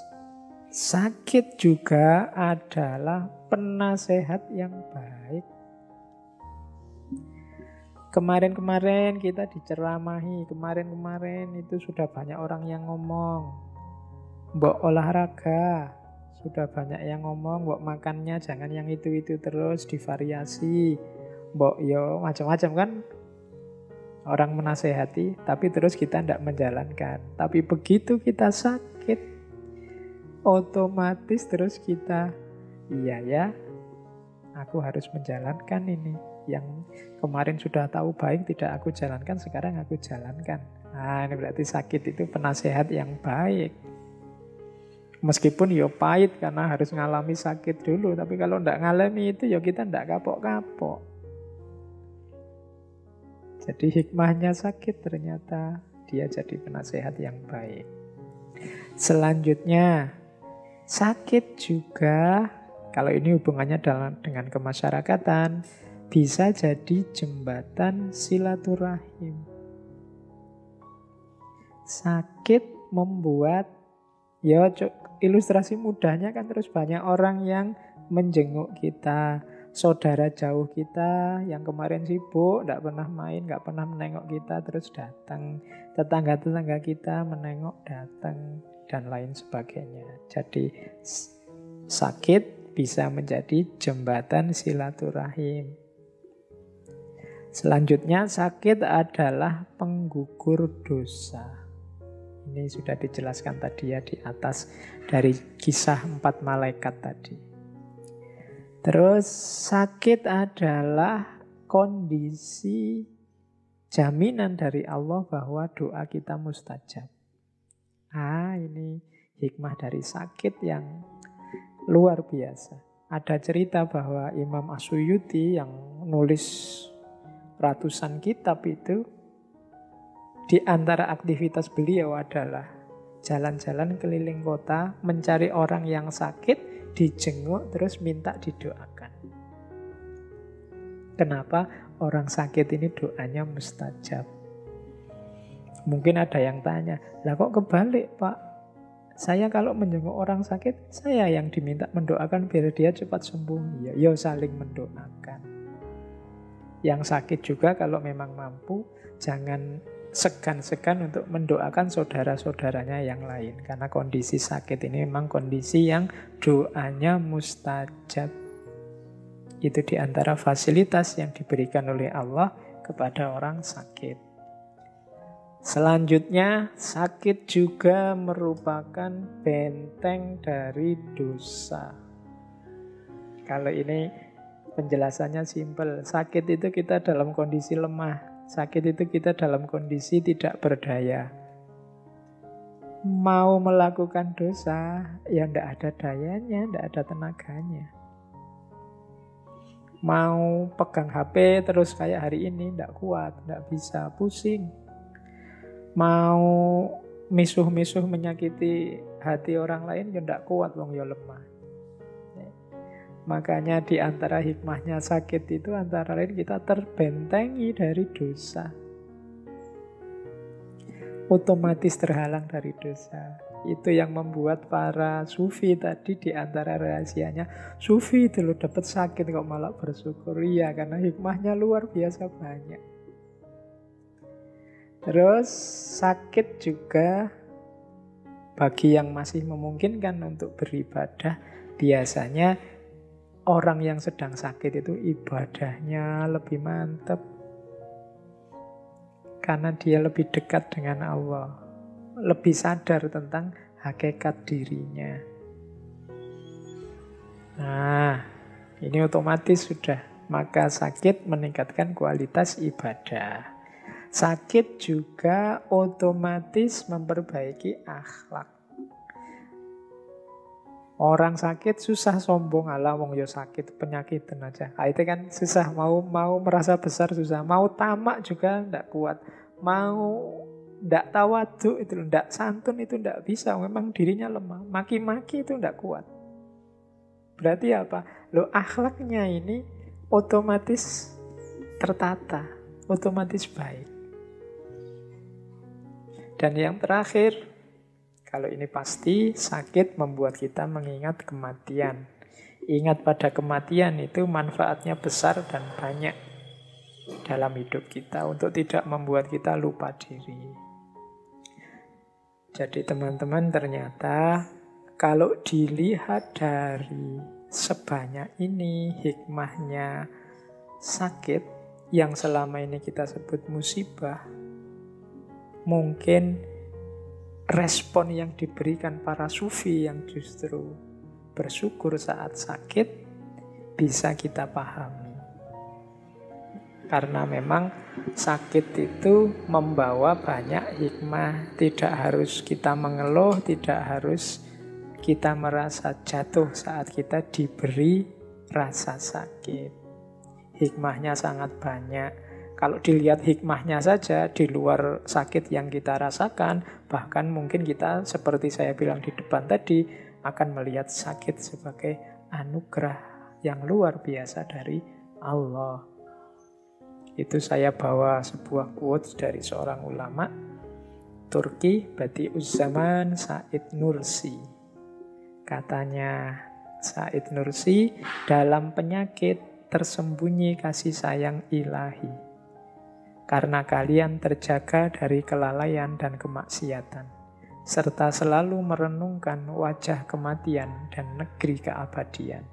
sakit juga adalah penasehat yang baik. Kemarin-kemarin kita diceramahi, kemarin-kemarin itu sudah banyak orang yang ngomong, mbok olahraga, sudah banyak yang ngomong, mbok makannya jangan yang itu-itu terus, divariasi, mbok yo macam-macam kan. Orang menasehati, tapi terus kita tidak menjalankan. Tapi begitu kita sakit, otomatis terus kita, iya ya, aku harus menjalankan ini. Yang kemarin sudah tahu baik tidak aku jalankan, sekarang aku jalankan. Nah, ini berarti sakit itu penasehat yang baik. Meskipun ya pahit karena harus ngalami sakit dulu, tapi kalau tidak ngalami itu ya kita tidak kapok-kapok. Jadi hikmahnya sakit ternyata dia jadi penasehat yang baik. Selanjutnya, sakit juga Kalau ini hubungannya dengan kemasyarakatan, bisa jadi jembatan silaturahim. Sakit membuat, ya ilustrasi mudahnya kan terus banyak orang yang menjenguk kita, saudara jauh kita yang kemarin sibuk, tidak pernah main, tidak pernah menengok kita, terus datang. Tetangga-tetangga kita menengok, datang, dan lain sebagainya. Jadi sakit bisa menjadi jembatan silaturahim. Selanjutnya, sakit adalah penggugur dosa. Ini sudah dijelaskan tadi ya di atas dari kisah 4 malaikat tadi. Terus sakit adalah kondisi jaminan dari Allah bahwa doa kita mustajab. Ini hikmah dari sakit yang luar biasa. Ada cerita bahwa Imam As-Suyuti yang nulis ratusan kitab itu, di antara aktivitas beliau adalah jalan-jalan keliling kota, mencari orang yang sakit, dijenguk, terus minta didoakan. Kenapa? Orang sakit ini doanya mustajab. Mungkin ada yang tanya, lah kok kebalik Pak? Saya kalau menjenguk orang sakit, saya yang diminta mendoakan biar dia cepat sembuh. Ya saling mendoakan. Yang sakit juga kalau memang mampu, jangan segan-segan untuk mendoakan saudara-saudaranya yang lain. Karena kondisi sakit ini memang kondisi yang doanya mustajab. Itu diantara fasilitas yang diberikan oleh Allah kepada orang sakit. Selanjutnya, sakit juga merupakan benteng dari dosa. Kalau ini penjelasannya simpel. Sakit itu kita dalam kondisi lemah. Sakit itu kita dalam kondisi tidak berdaya. Mau melakukan dosa, ya tidak ada dayanya, tidak ada tenaganya. Mau pegang HP terus kayak hari ini, tidak kuat, tidak bisa, pusing. Mau misuh-misuh menyakiti hati orang lain, ya tidak kuat, wong ya lemah. Makanya di antara hikmahnya sakit itu antara lain kita terbentengi dari dosa. Otomatis terhalang dari dosa. Itu yang membuat para sufi tadi di antara rahasianya, sufi itu loh dapat sakit kok malah bersyukur. Iya, karena hikmahnya luar biasa banyak. Terus sakit juga bagi yang masih memungkinkan untuk beribadah, biasanya orang yang sedang sakit itu ibadahnya lebih mantap. Karena dia lebih dekat dengan Allah. Lebih sadar tentang hakikat dirinya. Nah, ini otomatis sudah. Maka sakit meningkatkan kualitas ibadah. Sakit juga otomatis memperbaiki akhlak. Orang sakit susah sombong, ala wong yo sakit penyakitan aja. Itu kan susah, mau merasa besar susah, mau tamak juga ndak kuat, mau ndak tawadhu itu ndak santun itu ndak bisa, memang dirinya lemah, maki-maki itu ndak kuat. Berarti apa? Akhlaknya ini otomatis tertata, otomatis baik. Dan yang terakhir, kalau ini pasti, sakit membuat kita mengingat kematian. Ingat pada kematian itu manfaatnya besar dan banyak dalam hidup kita untuk tidak membuat kita lupa diri. Jadi teman-teman, ternyata kalau dilihat dari sebanyak ini hikmahnya sakit yang selama ini kita sebut musibah, mungkin respon yang diberikan para sufi yang justru bersyukur saat sakit bisa kita pahami. Karena memang sakit itu membawa banyak hikmah. Tidak harus kita mengeluh, tidak harus kita merasa jatuh saat kita diberi rasa sakit. Hikmahnya sangat banyak. Kalau dilihat hikmahnya saja di luar sakit yang kita rasakan, bahkan mungkin kita seperti saya bilang di depan tadi, akan melihat sakit sebagai anugerah yang luar biasa dari Allah. Itu saya bawa sebuah quotes dari seorang ulama Turki, Badi'uz Zaman, Said Nursi. Katanya Said Nursi, dalam penyakit tersembunyi kasih sayang ilahi. Karena kalian terjaga dari kelalaian dan kemaksiatan, serta selalu merenungkan wajah kematian dan negeri keabadian.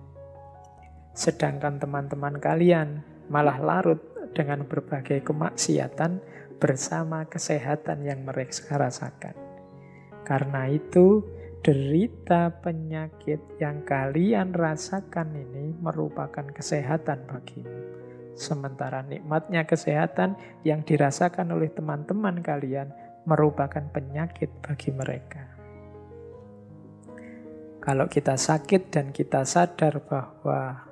Sedangkan teman-teman kalian malah larut dengan berbagai kemaksiatan bersama kesehatan yang mereka rasakan. Karena itu, derita penyakit yang kalian rasakan ini merupakan kesehatan bagimu. Sementara nikmatnya kesehatan yang dirasakan oleh teman-teman kalian merupakan penyakit bagi mereka. Kalau kita sakit dan kita sadar bahwa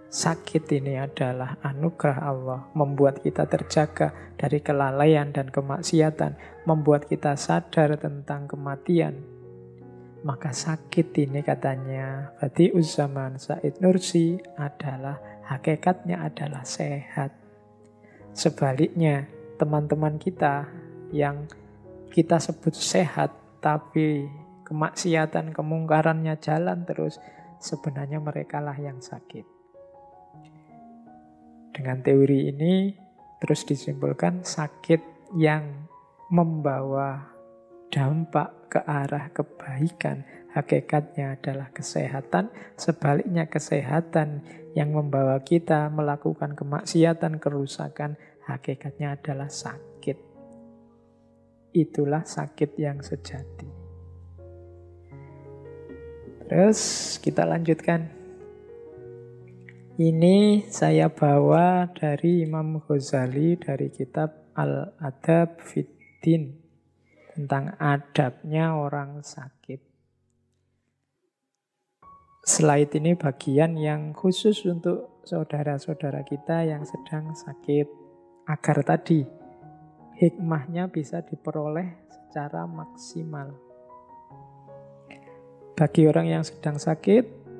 sakit ini adalah anugerah Allah, membuat kita terjaga dari kelalaian dan kemaksiatan, membuat kita sadar tentang kematian. Maka sakit ini, katanya Badi'uz Zaman Said Nursi, adalah hakikatnya adalah sehat. Sebaliknya, teman-teman kita yang kita sebut sehat, tapi kemaksiatan, kemungkarannya jalan terus, sebenarnya merekalah yang sakit. Dengan teori ini terus disimpulkan sakit yang membawa dampak ke arah kebaikan hakikatnya adalah kesehatan. Sebaliknya kesehatan yang membawa kita melakukan kemaksiatan, kerusakan, hakikatnya adalah sakit. Itulah sakit yang sejati. Terus kita lanjutkan. Ini saya bawa dari Imam Ghazali dari kitab Al-Adab Fid Din, tentang adabnya orang sakit. Slide ini bagian yang khusus untuk saudara-saudara kita yang sedang sakit, agar tadi hikmahnya bisa diperoleh secara maksimal. Bagi orang yang sedang sakit,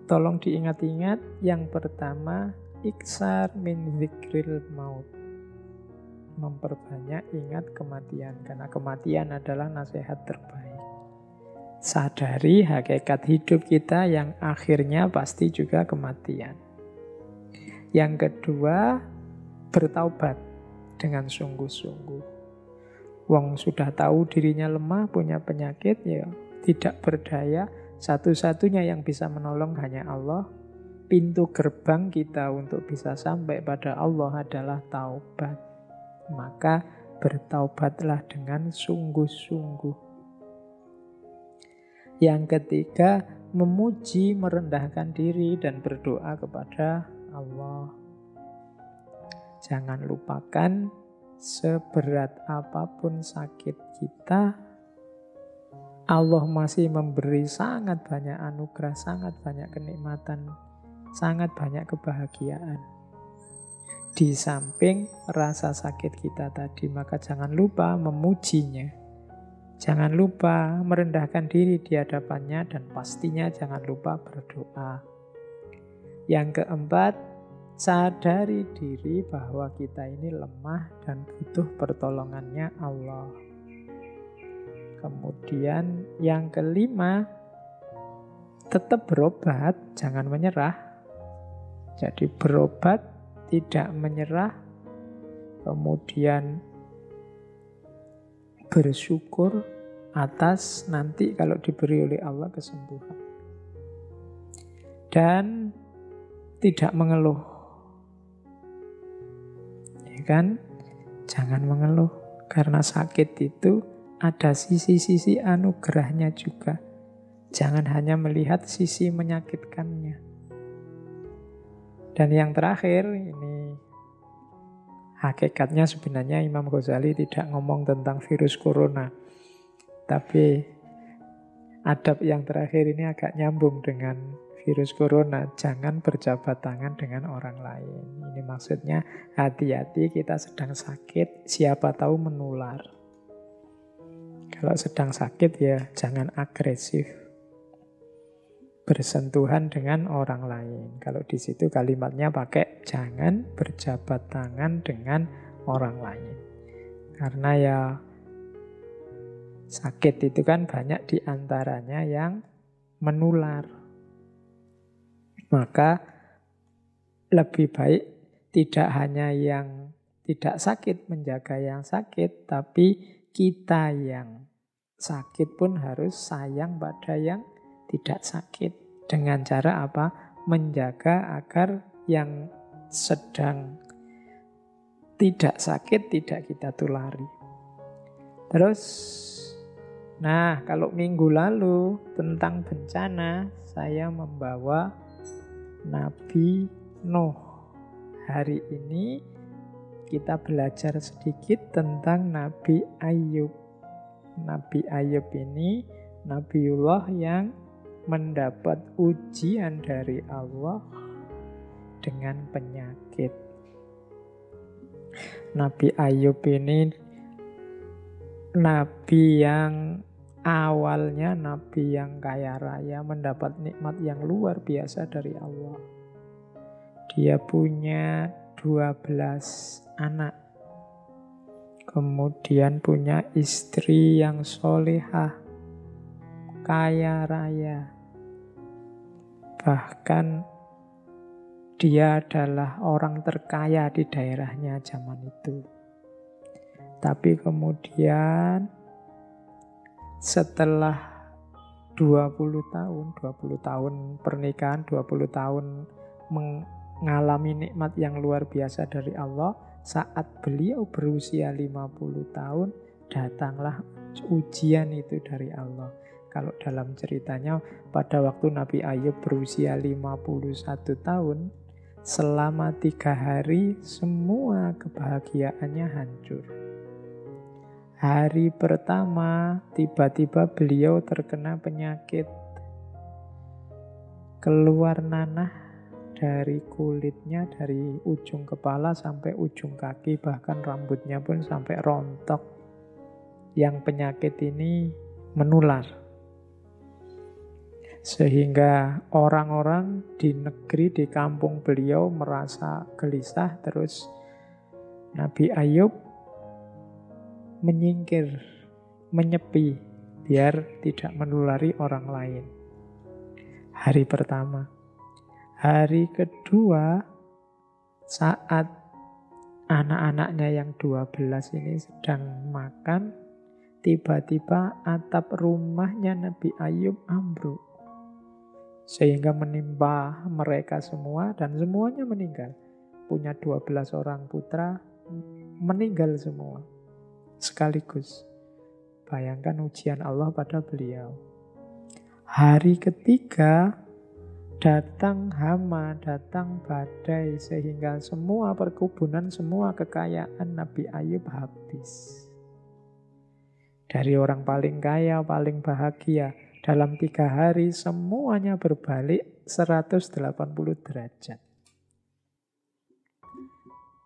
tolong diingat-ingat, yang pertama, iksar min zikril maut. Memperbanyak ingat kematian, karena kematian adalah nasihat terbaik. Sadari hakikat hidup kita yang akhirnya pasti juga kematian. Yang kedua, bertaubat dengan sungguh-sungguh. Wong sudah tahu dirinya lemah, punya penyakit, ya tidak berdaya. Satu-satunya yang bisa menolong hanya Allah. Pintu gerbang kita untuk bisa sampai pada Allah adalah taubat. Maka bertaubatlah dengan sungguh-sungguh. Yang ketiga, memuji, merendahkan diri dan berdoa kepada Allah. Jangan lupakan, seberat apapun sakit kita, Allah masih memberi sangat banyak anugerah, sangat banyak kenikmatan, sangat banyak kebahagiaan. Di samping rasa sakit kita tadi, maka jangan lupa memujinya. Jangan lupa merendahkan diri di hadapannya, dan pastinya jangan lupa berdoa. Yang keempat, sadari diri bahwa kita ini lemah dan butuh pertolongannya Allah. Kemudian yang kelima, tetap berobat, jangan menyerah. Jadi berobat, tidak menyerah. Kemudian bersyukur atas nanti kalau diberi oleh Allah kesembuhan. Dan tidak mengeluh. Ya kan? Jangan mengeluh. Karena sakit itu ada sisi-sisi anugerahnya juga. Jangan hanya melihat sisi menyakitkannya. Dan yang terakhir, ini hakikatnya sebenarnya Imam Ghazali tidak ngomong tentang virus corona. Tapi adab yang terakhir ini agak nyambung dengan virus corona. Jangan berjabat tangan dengan orang lain. Ini maksudnya hati-hati, kita sedang sakit, siapa tahu menular. Kalau sedang sakit ya jangan agresif. bersentuhan dengan orang lain. Kalau di situ kalimatnya pakai jangan berjabat tangan dengan orang lain. Karena ya sakit itu kan banyak diantaranya yang menular. Maka lebih baik tidak hanya yang tidak sakit menjaga yang sakit, tapi kita yang sakit pun harus sayang pada yang tidak sakit. Dengan cara apa? Menjaga agar yang sedang tidak sakit tidak kita tulari. Terus, nah kalau minggu lalu tentang bencana, saya membawa Nabi Nuh. Hari ini kita belajar sedikit tentang Nabi Ayub. Nabi Ayub ini Nabiullah yang mendapat ujian dari Allah dengan penyakit. Nabi Ayub ini nabi yang awalnya nabi yang kaya raya, mendapat nikmat yang luar biasa dari Allah. Dia punya 12 anak. Kemudian punya istri yang solehah, kaya raya. Bahkan dia adalah orang terkaya di daerahnya zaman itu. Tapi kemudian setelah 20 tahun pernikahan, 20 tahun mengalami nikmat yang luar biasa dari Allah, saat beliau berusia 50 tahun, datanglah ujian itu dari Allah. Kalau dalam ceritanya, pada waktu Nabi Ayub berusia 51 tahun, selama 3 hari semua kebahagiaannya hancur. Hari pertama, tiba-tiba beliau terkena penyakit. Keluar nanah dari kulitnya, dari ujung kepala sampai ujung kaki, bahkan rambutnya pun sampai rontok. Yang penyakit ini menular. Sehingga orang-orang di negeri, di kampung beliau merasa gelisah. Terus Nabi Ayub menyingkir, menyepi, biar tidak menulari orang lain. Hari pertama. Hari kedua, saat anak-anaknya yang 12 ini sedang makan, tiba-tiba atap rumahnya Nabi Ayub ambruk. Sehingga menimpa mereka semua dan semuanya meninggal. Punya 12 orang putra, meninggal semua sekaligus. Bayangkan ujian Allah pada beliau. Hari ketiga, datang hama, datang badai, sehingga semua perkebunan, semua kekayaan Nabi Ayub habis. Dari orang paling kaya, paling bahagia, dalam 3 hari semuanya berbalik 180 derajat.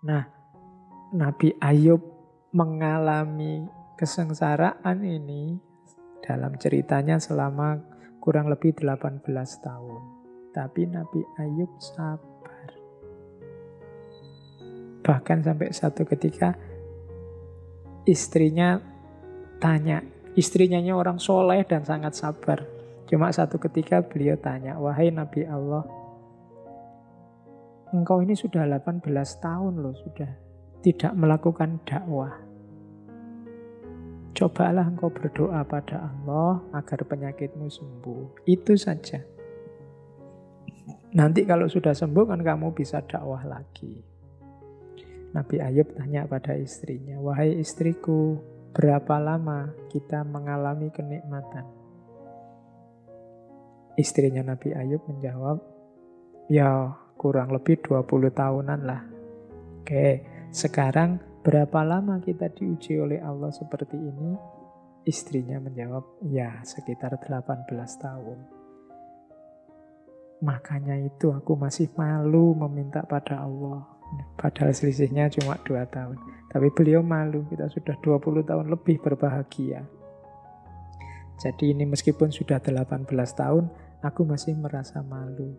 Nah, Nabi Ayub mengalami kesengsaraan ini dalam ceritanya selama kurang lebih 18 tahun. Tapi Nabi Ayub sabar. Bahkan sampai satu ketika istrinya tanya, istrinya orang soleh dan sangat sabar. Cuma satu ketika beliau tanya, wahai Nabi Allah, engkau ini sudah 18 tahun loh, sudah tidak melakukan dakwah. Cobalah engkau berdoa pada Allah agar penyakitmu sembuh. Itu saja. Nanti kalau sudah sembuh kan kamu bisa dakwah lagi. Nabi Ayub tanya pada istrinya, wahai istriku, berapa lama kita mengalami kenikmatan? Istrinya Nabi Ayub menjawab, ya kurang lebih 20 tahunan lah. Oke, sekarang berapa lama kita diuji oleh Allah seperti ini? Istrinya menjawab, ya sekitar 18 tahun. Makanya itu aku masih malu meminta pada Allah. Padahal selisihnya cuma 2 tahun. Tapi beliau malu, kita sudah 20 tahun lebih berbahagia. Jadi ini meskipun sudah 18 tahun, aku masih merasa malu.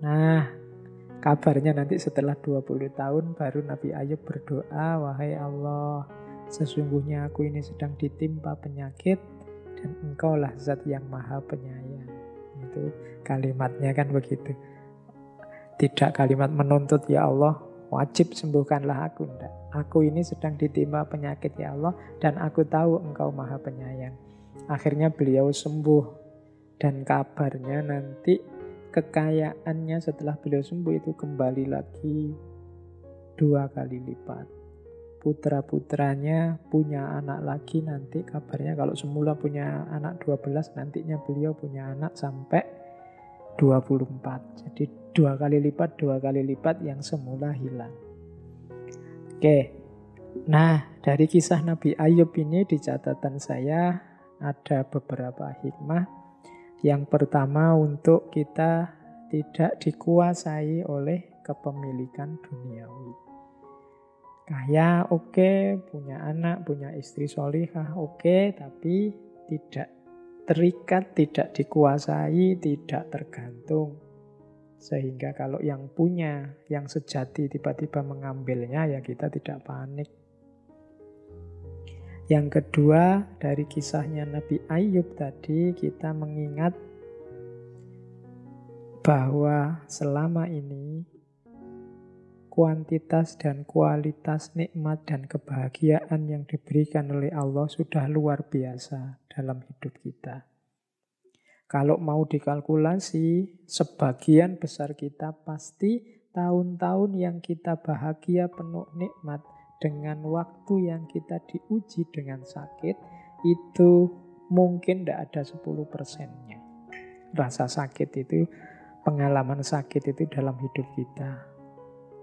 Nah, kabarnya nanti setelah 20 tahun baru Nabi Ayub berdoa, wahai Allah, sesungguhnya aku ini sedang ditimpa penyakit dan engkaulah zat yang maha penyayang. Itu kalimatnya kan begitu. Tidak kalimat menuntut, ya Allah, wajib sembuhkanlah aku. Enggak. Aku ini sedang ditimpa penyakit, ya Allah, dan aku tahu engkau maha penyayang. Akhirnya beliau sembuh. Dan kabarnya nanti kekayaannya setelah beliau sembuh itu kembali lagi 2 kali lipat. Putra-putranya punya anak lagi nanti kabarnya kalau semula punya anak 12, nantinya beliau punya anak sampai 24. Jadi 2 kali lipat yang semula hilang. Oke. Nah, dari kisah Nabi Ayub ini di catatan saya ada beberapa hikmah. Yang pertama, untuk kita tidak dikuasai oleh kepemilikan duniawi. Kaya oke, punya anak, punya istri sholihah oke, tapi tidak terikat, tidak dikuasai, tidak tergantung. Sehingga kalau yang punya, yang sejati tiba-tiba mengambilnya, ya kita tidak panik. Yang kedua, dari kisahnya Nabi Ayub tadi, kita mengingat bahwa selama ini kuantitas dan kualitas nikmat dan kebahagiaan yang diberikan oleh Allah sudah luar biasa dalam hidup kita. Kalau mau dikalkulasi, sebagian besar kita pasti tahun-tahun yang kita bahagia penuh nikmat dengan waktu yang kita diuji dengan sakit, itu mungkin tidak ada 10%-nya. Rasa sakit itu, pengalaman sakit itu dalam hidup kita.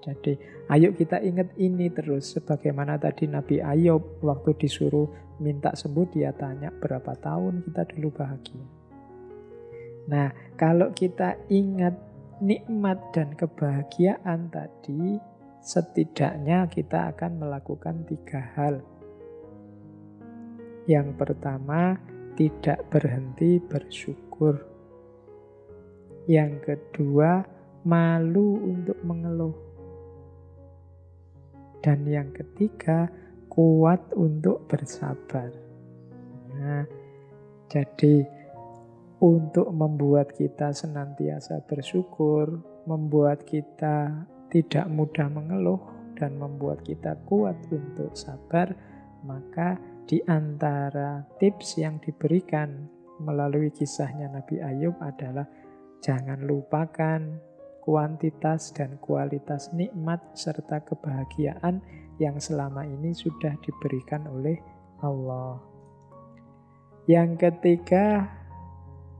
Jadi ayo kita ingat ini terus. Sebagaimana tadi Nabi Ayub waktu disuruh minta sembuh, dia tanya berapa tahun kita dulu bahagia. Nah, kalau kita ingat nikmat dan kebahagiaan tadi, setidaknya kita akan melakukan 3 hal. Yang pertama, tidak berhenti bersyukur. Yang kedua, malu untuk mengeluh. Dan yang ketiga, kuat untuk bersabar. Nah, jadi untuk membuat kita senantiasa bersyukur, membuat kita tidak mudah mengeluh, dan membuat kita kuat untuk sabar, maka di antara tips yang diberikan melalui kisahnya Nabi Ayub adalah jangan lupakan kuantitas dan kualitas nikmat serta kebahagiaan yang selama ini sudah diberikan oleh Allah. Yang ketiga,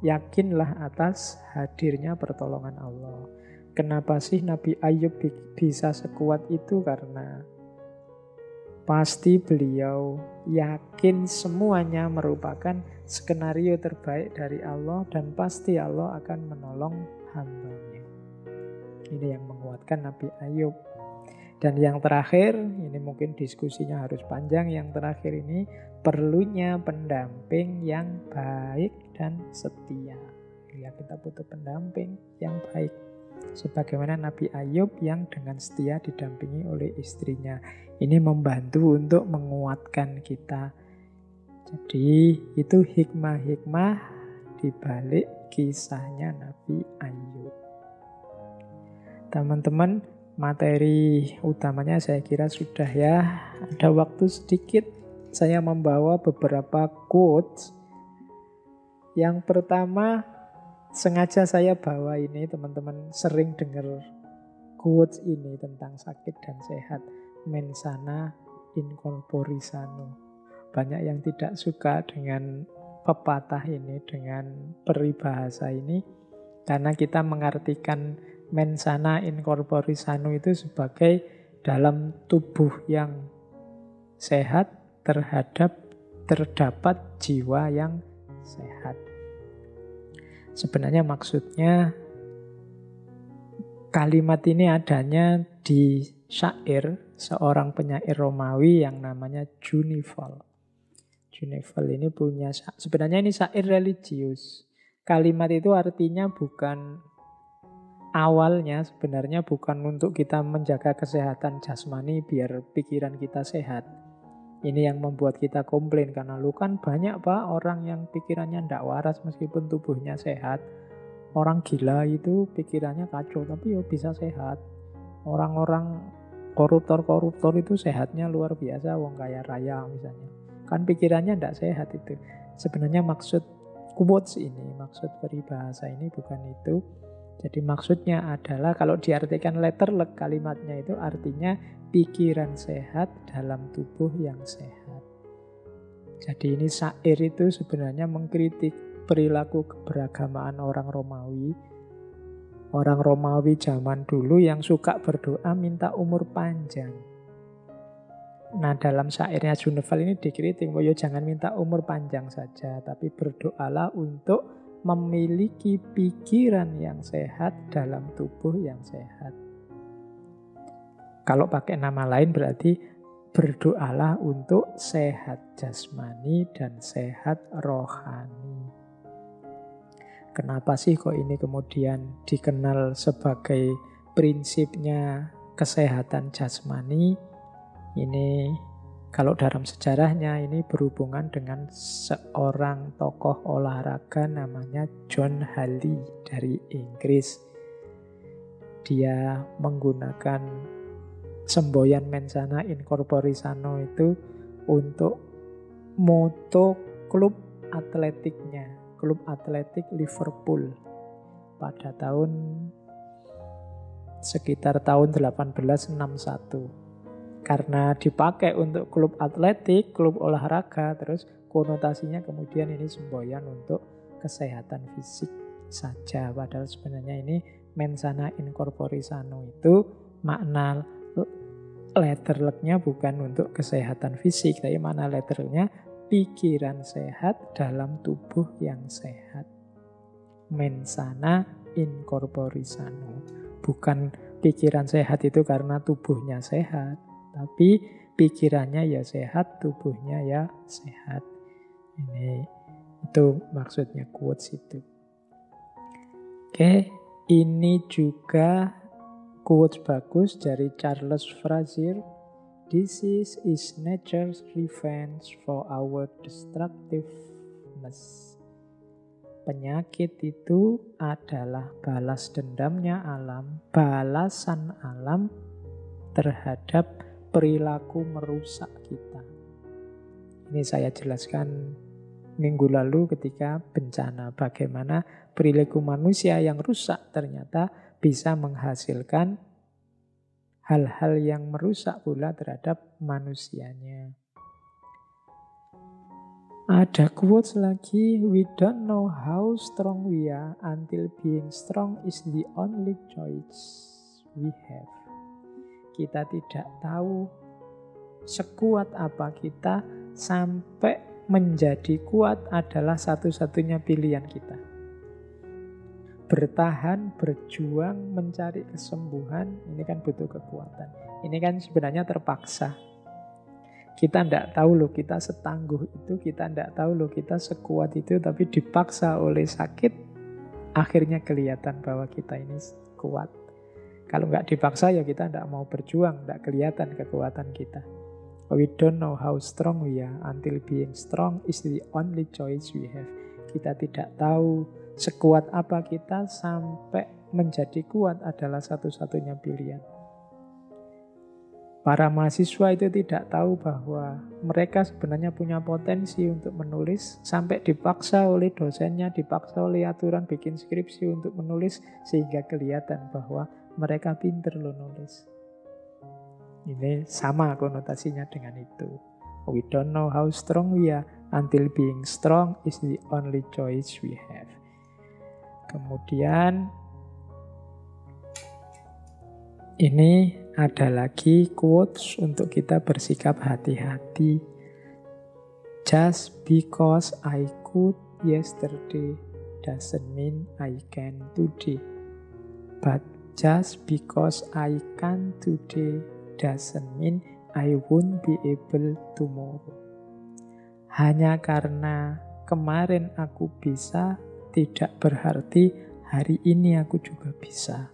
yakinlah atas hadirnya pertolongan Allah. Kenapa sih Nabi Ayub bisa sekuat itu? Karena pasti beliau yakin semuanya merupakan skenario terbaik dari Allah dan pasti Allah akan menolong hambanya. Ini yang menguatkan Nabi Ayub. Dan yang terakhir, ini mungkin diskusinya harus panjang, yang terakhir ini perlunya pendamping yang baik dan setia. Ya, kita butuh pendamping yang baik. Sebagaimana Nabi Ayub yang dengan setia didampingi oleh istrinya. Ini membantu untuk menguatkan kita. Jadi itu hikmah-hikmah di balik kisahnya Nabi Ayub. Teman-teman, materi utamanya saya kira sudah ya. Ada waktu sedikit, saya membawa beberapa quotes. Yang pertama, sengaja saya bawa ini, teman-teman sering dengar quotes ini tentang sakit dan sehat. Mens sana in corpore sano. Banyak yang tidak suka dengan pepatah ini, dengan peribahasa ini, karena kita mengartikan mens sana in corpore sano itu sebagai dalam tubuh yang sehat terdapat jiwa yang sehat. Sebenarnya maksudnya kalimat ini adanya di syair seorang penyair Romawi yang namanya Junival. Junival ini punya, sebenarnya ini syair religius. Kalimat itu artinya bukan, awalnya sebenarnya bukan untuk kita menjaga kesehatan jasmani biar pikiran kita sehat. Ini yang membuat kita komplain, karena lu kan banyak Pak orang yang pikirannya ndak waras meskipun tubuhnya sehat. Orang gila itu pikirannya kacau tapi ya bisa sehat. Orang-orang koruptor-koruptor itu sehatnya luar biasa, wong kaya raya misalnya. Kan pikirannya ndak sehat itu. Sebenarnya maksud quotes ini, maksud peribahasa ini bukan itu. Jadi maksudnya adalah kalau diartikan letterlek kalimatnya itu artinya pikiran sehat dalam tubuh yang sehat. Jadi ini syair itu sebenarnya mengkritik perilaku keberagamaan orang Romawi. Orang Romawi zaman dulu yang suka berdoa minta umur panjang. Nah dalam syairnya Junefal ini dikritik, ya jangan minta umur panjang saja, tapi berdoalah untuk memiliki pikiran yang sehat dalam tubuh yang sehat. Kalau pakai nama lain berarti berdoalah untuk sehat jasmani dan sehat rohani. Kenapa sih kok ini kemudian dikenal sebagai prinsipnya kesehatan jasmani? Ini kalau dalam sejarahnya ini berhubungan dengan seorang tokoh olahraga namanya John Halley dari Inggris. Dia menggunakan semboyan mensana in corpore sano itu untuk moto klub atletiknya, klub atletik Liverpool pada sekitar tahun 1861. Karena dipakai untuk klub atletik, klub olahraga, terus konotasinya kemudian ini semboyan untuk kesehatan fisik saja. Padahal sebenarnya ini mensana in corpore sano itu makna letterleknya bukan untuk kesehatan fisik, tapi makna letterleknya pikiran sehat dalam tubuh yang sehat. Mensana in corpore sano. Bukan pikiran sehat itu karena tubuhnya sehat, tapi pikirannya ya sehat, tubuhnya ya sehat. Itu maksudnya quotes itu. Oke, ini juga quotes bagus dari Charles Frazier. Disease is nature's revenge for our destructiveness. Penyakit itu adalah balas dendamnya alam, balasan alam terhadap perilaku merusak kita. Ini saya jelaskan minggu lalu ketika bencana, bagaimana perilaku manusia yang rusak ternyata bisa menghasilkan hal-hal yang merusak pula terhadap manusianya. Ada quotes lagi, we don't know how strong we are until being strong is the only choice we have. Kita tidak tahu sekuat apa kita sampai menjadi kuat adalah satu-satunya pilihan kita. Bertahan, berjuang, mencari kesembuhan, ini kan butuh kekuatan. Ini kan sebenarnya terpaksa. Kita tidak tahu loh kita setangguh itu, kita tidak tahu loh kita sekuat itu, tapi dipaksa oleh sakit, akhirnya kelihatan bahwa kita ini kuat. Kalau nggak dipaksa ya kita tidak mau berjuang, tidak kelihatan kekuatan kita. We don't know how strong we are until being strong is the only choice we have. Kita tidak tahu sekuat apa kita sampai menjadi kuat adalah satu-satunya pilihan. Para mahasiswa itu tidak tahu bahwa mereka sebenarnya punya potensi untuk menulis, sampai dipaksa oleh dosennya, dipaksa oleh aturan bikin skripsi untuk menulis, sehingga kelihatan bahwa mereka pinter loh nulis. Ini sama konotasinya dengan itu. We don't know how strong we are until being strong is the only choice we have. Kemudian ini ada lagi quotes untuk kita bersikap hati-hati. Just because I could yesterday doesn't mean I can today. But just because I can today doesn't mean I won't be able tomorrow. Hanya karena kemarin aku bisa, tidak berarti hari ini aku juga bisa.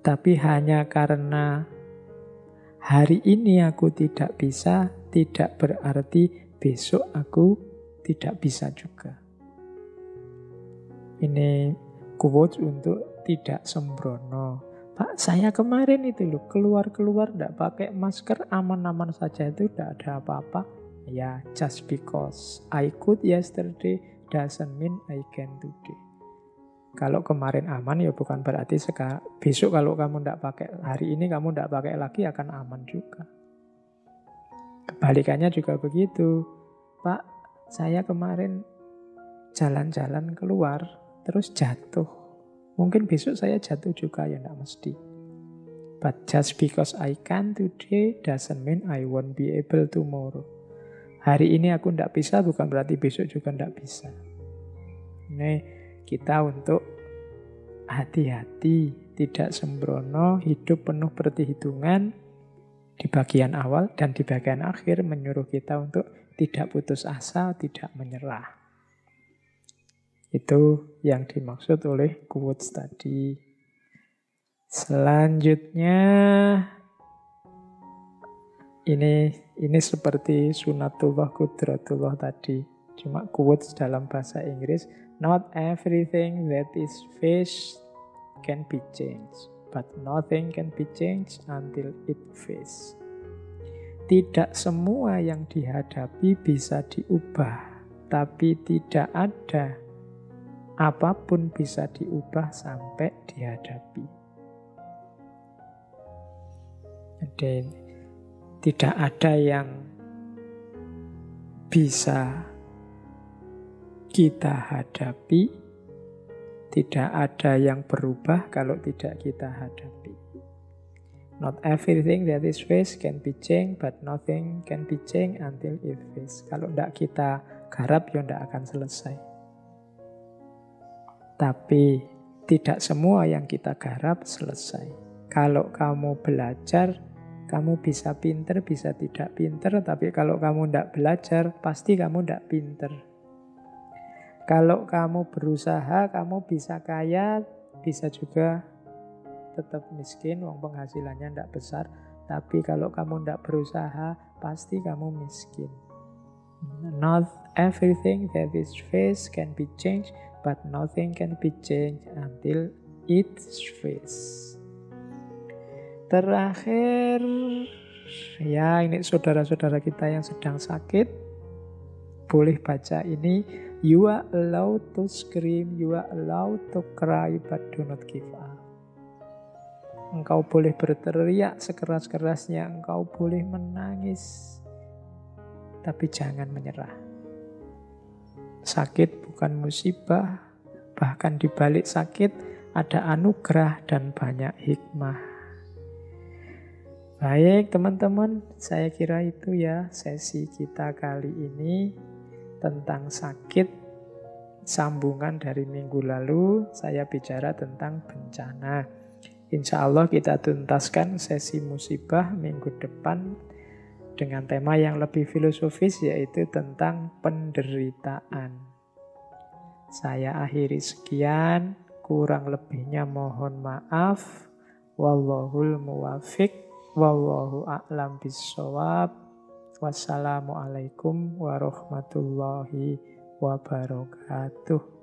Tapi hanya karena hari ini aku tidak bisa, tidak berarti besok aku tidak bisa juga. Ini quotes untuk tidak sembrono. Pak, saya kemarin itu loh keluar-keluar tidak pakai masker, aman-aman saja, itu tidak ada apa-apa. Ya, just because I could yesterday doesn't mean I can today. Kalau kemarin aman ya bukan berarti besok kalau kamu tidak pakai, hari ini kamu tidak pakai lagi akan aman juga. Kebalikannya juga begitu. Pak, saya kemarin jalan-jalan keluar terus jatuh. Mungkin besok saya jatuh juga, ya tidak mesti. But just because I can today doesn't mean I won't be able tomorrow. Hari ini aku tidak bisa bukan berarti besok juga tidak bisa. Ini kita untuk hati-hati, tidak sembrono, hidup penuh perhitungan di bagian awal dan di bagian akhir menyuruh kita untuk tidak putus asa, tidak menyerah. Itu yang dimaksud oleh quotes tadi. Selanjutnya ini seperti sunatullah qudratullah tadi. Cuma quotes dalam bahasa Inggris. Not everything that is faced can be changed, but nothing can be changed until it faced. Tidak semua yang dihadapi bisa diubah, tapi tidak ada apapun bisa diubah sampai dihadapi. Jadi tidak ada yang bisa kita hadapi, tidak ada yang berubah kalau tidak kita hadapi. Not everything that is faced can be changed, but nothing can be changed until it faced. Kalau tidak kita garap, ya tidak akan selesai. Tapi tidak semua yang kita garap selesai. Kalau kamu belajar, kamu bisa pinter, bisa tidak pinter. Tapi kalau kamu tidak belajar, pasti kamu tidak pinter. Kalau kamu berusaha, kamu bisa kaya, bisa juga tetap miskin, wong penghasilannya tidak besar. Tapi kalau kamu tidak berusaha, pasti kamu miskin. Not everything that is faced can be changed, but nothing can be changed until it's faced. Terakhir, ya ini saudara-saudara kita yang sedang sakit, boleh baca ini. You are allowed to scream, you are allowed to cry, but do not give up. Engkau boleh berteriak sekeras-kerasnya, engkau boleh menangis, tapi jangan menyerah. Sakit bukan musibah, bahkan di balik sakit ada anugerah dan banyak hikmah. Baik teman-teman, saya kira itu ya sesi kita kali ini tentang sakit. Sambungan dari minggu lalu saya bicara tentang bencana. Insya Allah kita tuntaskan sesi musibah minggu depan dengan tema yang lebih filosofis, yaitu tentang penderitaan. Saya akhiri sekian, kurang lebihnya mohon maaf. Wallahul muwafiq, wallahu a'lam bissawab. Wassalamualaikum warahmatullahi wabarakatuh.